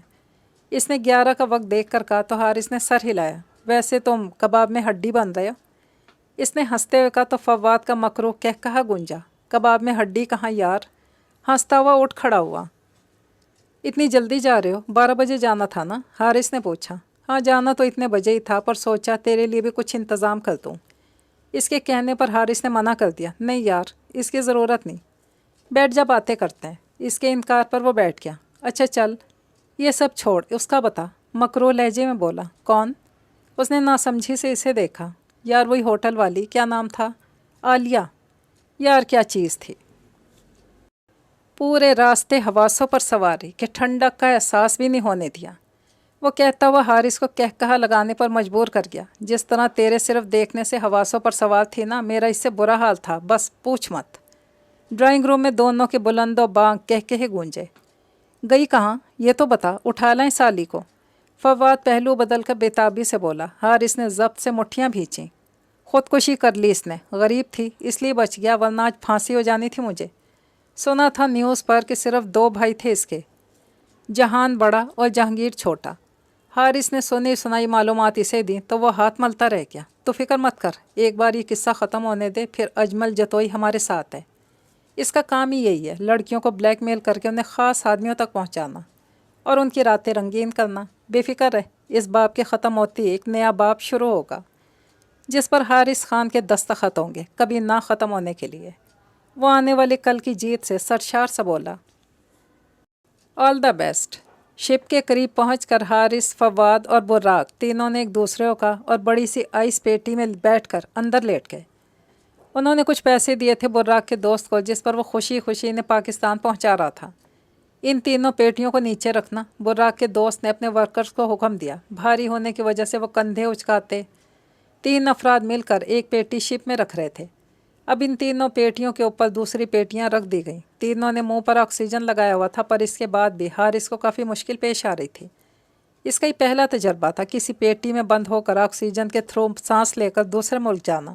اس نے 11 کا وقت دیکھ کر کہا تو حارث نے سر ہلایا۔ ویسے تم کباب میں ہڈی بن رہے ہو؟ اس نے ہنستے ہوئے کہا تو فواد کا مکروہ کہہ کہا گونجا۔ کباب میں ہڈی کہاں یار؟ ہنستا ہوا اٹھ کھڑا ہوا۔ اتنی جلدی جا رہے ہو؟ 12 بجے جانا تھا نا؟ حارث نے پوچھا۔ ہاں جانا تو اتنے بجے ہی تھا، پر سوچا تیرے لیے بھی کچھ انتظام کر دوں۔ اس کے کہنے پر حارث نے منع کر دیا۔ نہیں یار، اس کی ضرورت نہیں، بیٹھ جا باتیں کرتے ہیں۔ اس کے انکار پر وہ بیٹھ گیا۔ اچھا چل، یہ سب چھوڑ، اس کا بتا، مکروہ لہجے میں بولا۔ کون؟ اس نے ناسمجھی سے اسے دیکھا۔ یار وہی ہوٹل والی، کیا نام تھا؟ عالیہ۔ یار کیا چیز تھی، پورے راستے حواسوں پر سواری کہ ٹھنڈک کا احساس بھی نہیں ہونے دیا۔ وہ کہتا ہوا حارث کو کہہ کہا لگانے پر مجبور کر گیا۔ جس طرح تیرے صرف دیکھنے سے حواسوں پر سوار تھی نا، میرا اس سے برا حال تھا، بس پوچھ مت۔ ڈرائنگ روم میں دونوں کے بلند و بانگ کہے گونجے۔ گئی کہاں یہ تو بتا، اٹھا لائیں سالی کو؟ فواد پہلو بدل کر بےتابی سے بولا۔ حارث نے ضبط سے مٹھیاں بھینچیں۔ خودکشی کر لی اس نے، غریب تھی اس لیے بچ گیا، ورنہ آج پھانسی ہو جانی تھی مجھے۔ سنا تھا نیوز پر کہ صرف 2 بھائی تھے اس کے، جہان بڑا اور جہانگیر چھوٹا۔ حارث نے سنی سنائی معلومات اسے دیں تو وہ ہاتھ ملتا رہ گیا۔ تو فکر مت کر، ایک بار یہ قصہ ختم ہونے دے، پھر اجمل جتوئی ہمارے ساتھ ہے۔ اس کا کام ہی یہی ہے، لڑکیوں کو بلیک میل کر کے انہیں خاص آدمیوں تک پہنچانا اور ان کی راتیں رنگین کرنا۔ بے فکر رہ، اس باب کے ختم ہوتی ایک نیا باب شروع ہوگا جس پر حارث خان کے دستخط ہوں گے، کبھی نہ ختم ہونے کے لیے۔ وہ آنے والے کل کی جیت سے سرشار سا بولا۔ آل دا بیسٹ۔ شپ کے قریب پہنچ کر حارث، فواد اور براق تینوں نے ایک دوسرے کو کہا اور بڑی سی آئس پیٹی میں بیٹھ کر اندر لیٹ گئے۔ انہوں نے کچھ پیسے دیے تھے براق کے دوست کو، جس پر وہ خوشی خوشی انہیں پاکستان پہنچا رہا تھا۔ ان تینوں پیٹیوں کو نیچے رکھنا، براق کے دوست نے اپنے ورکرز کو حکم دیا۔ بھاری ہونے کی وجہ سے وہ کندھے اچکاتے 3 افراد مل کر ایک پیٹی شپ میں رکھ رہے تھے۔ اب ان تینوں پیٹیوں کے اوپر دوسری پیٹیاں رکھ دی گئیں۔ تینوں نے منہ پر آکسیجن لگایا ہوا تھا، پر اس کے بعد بھی حارث کو کافی مشکل پیش آ رہی تھی۔ اس کا ہی پہلا تجربہ تھا، کسی پیٹی میں بند ہو کر آکسیجن کے تھرو سانس لے کر دوسرے ملک جانا۔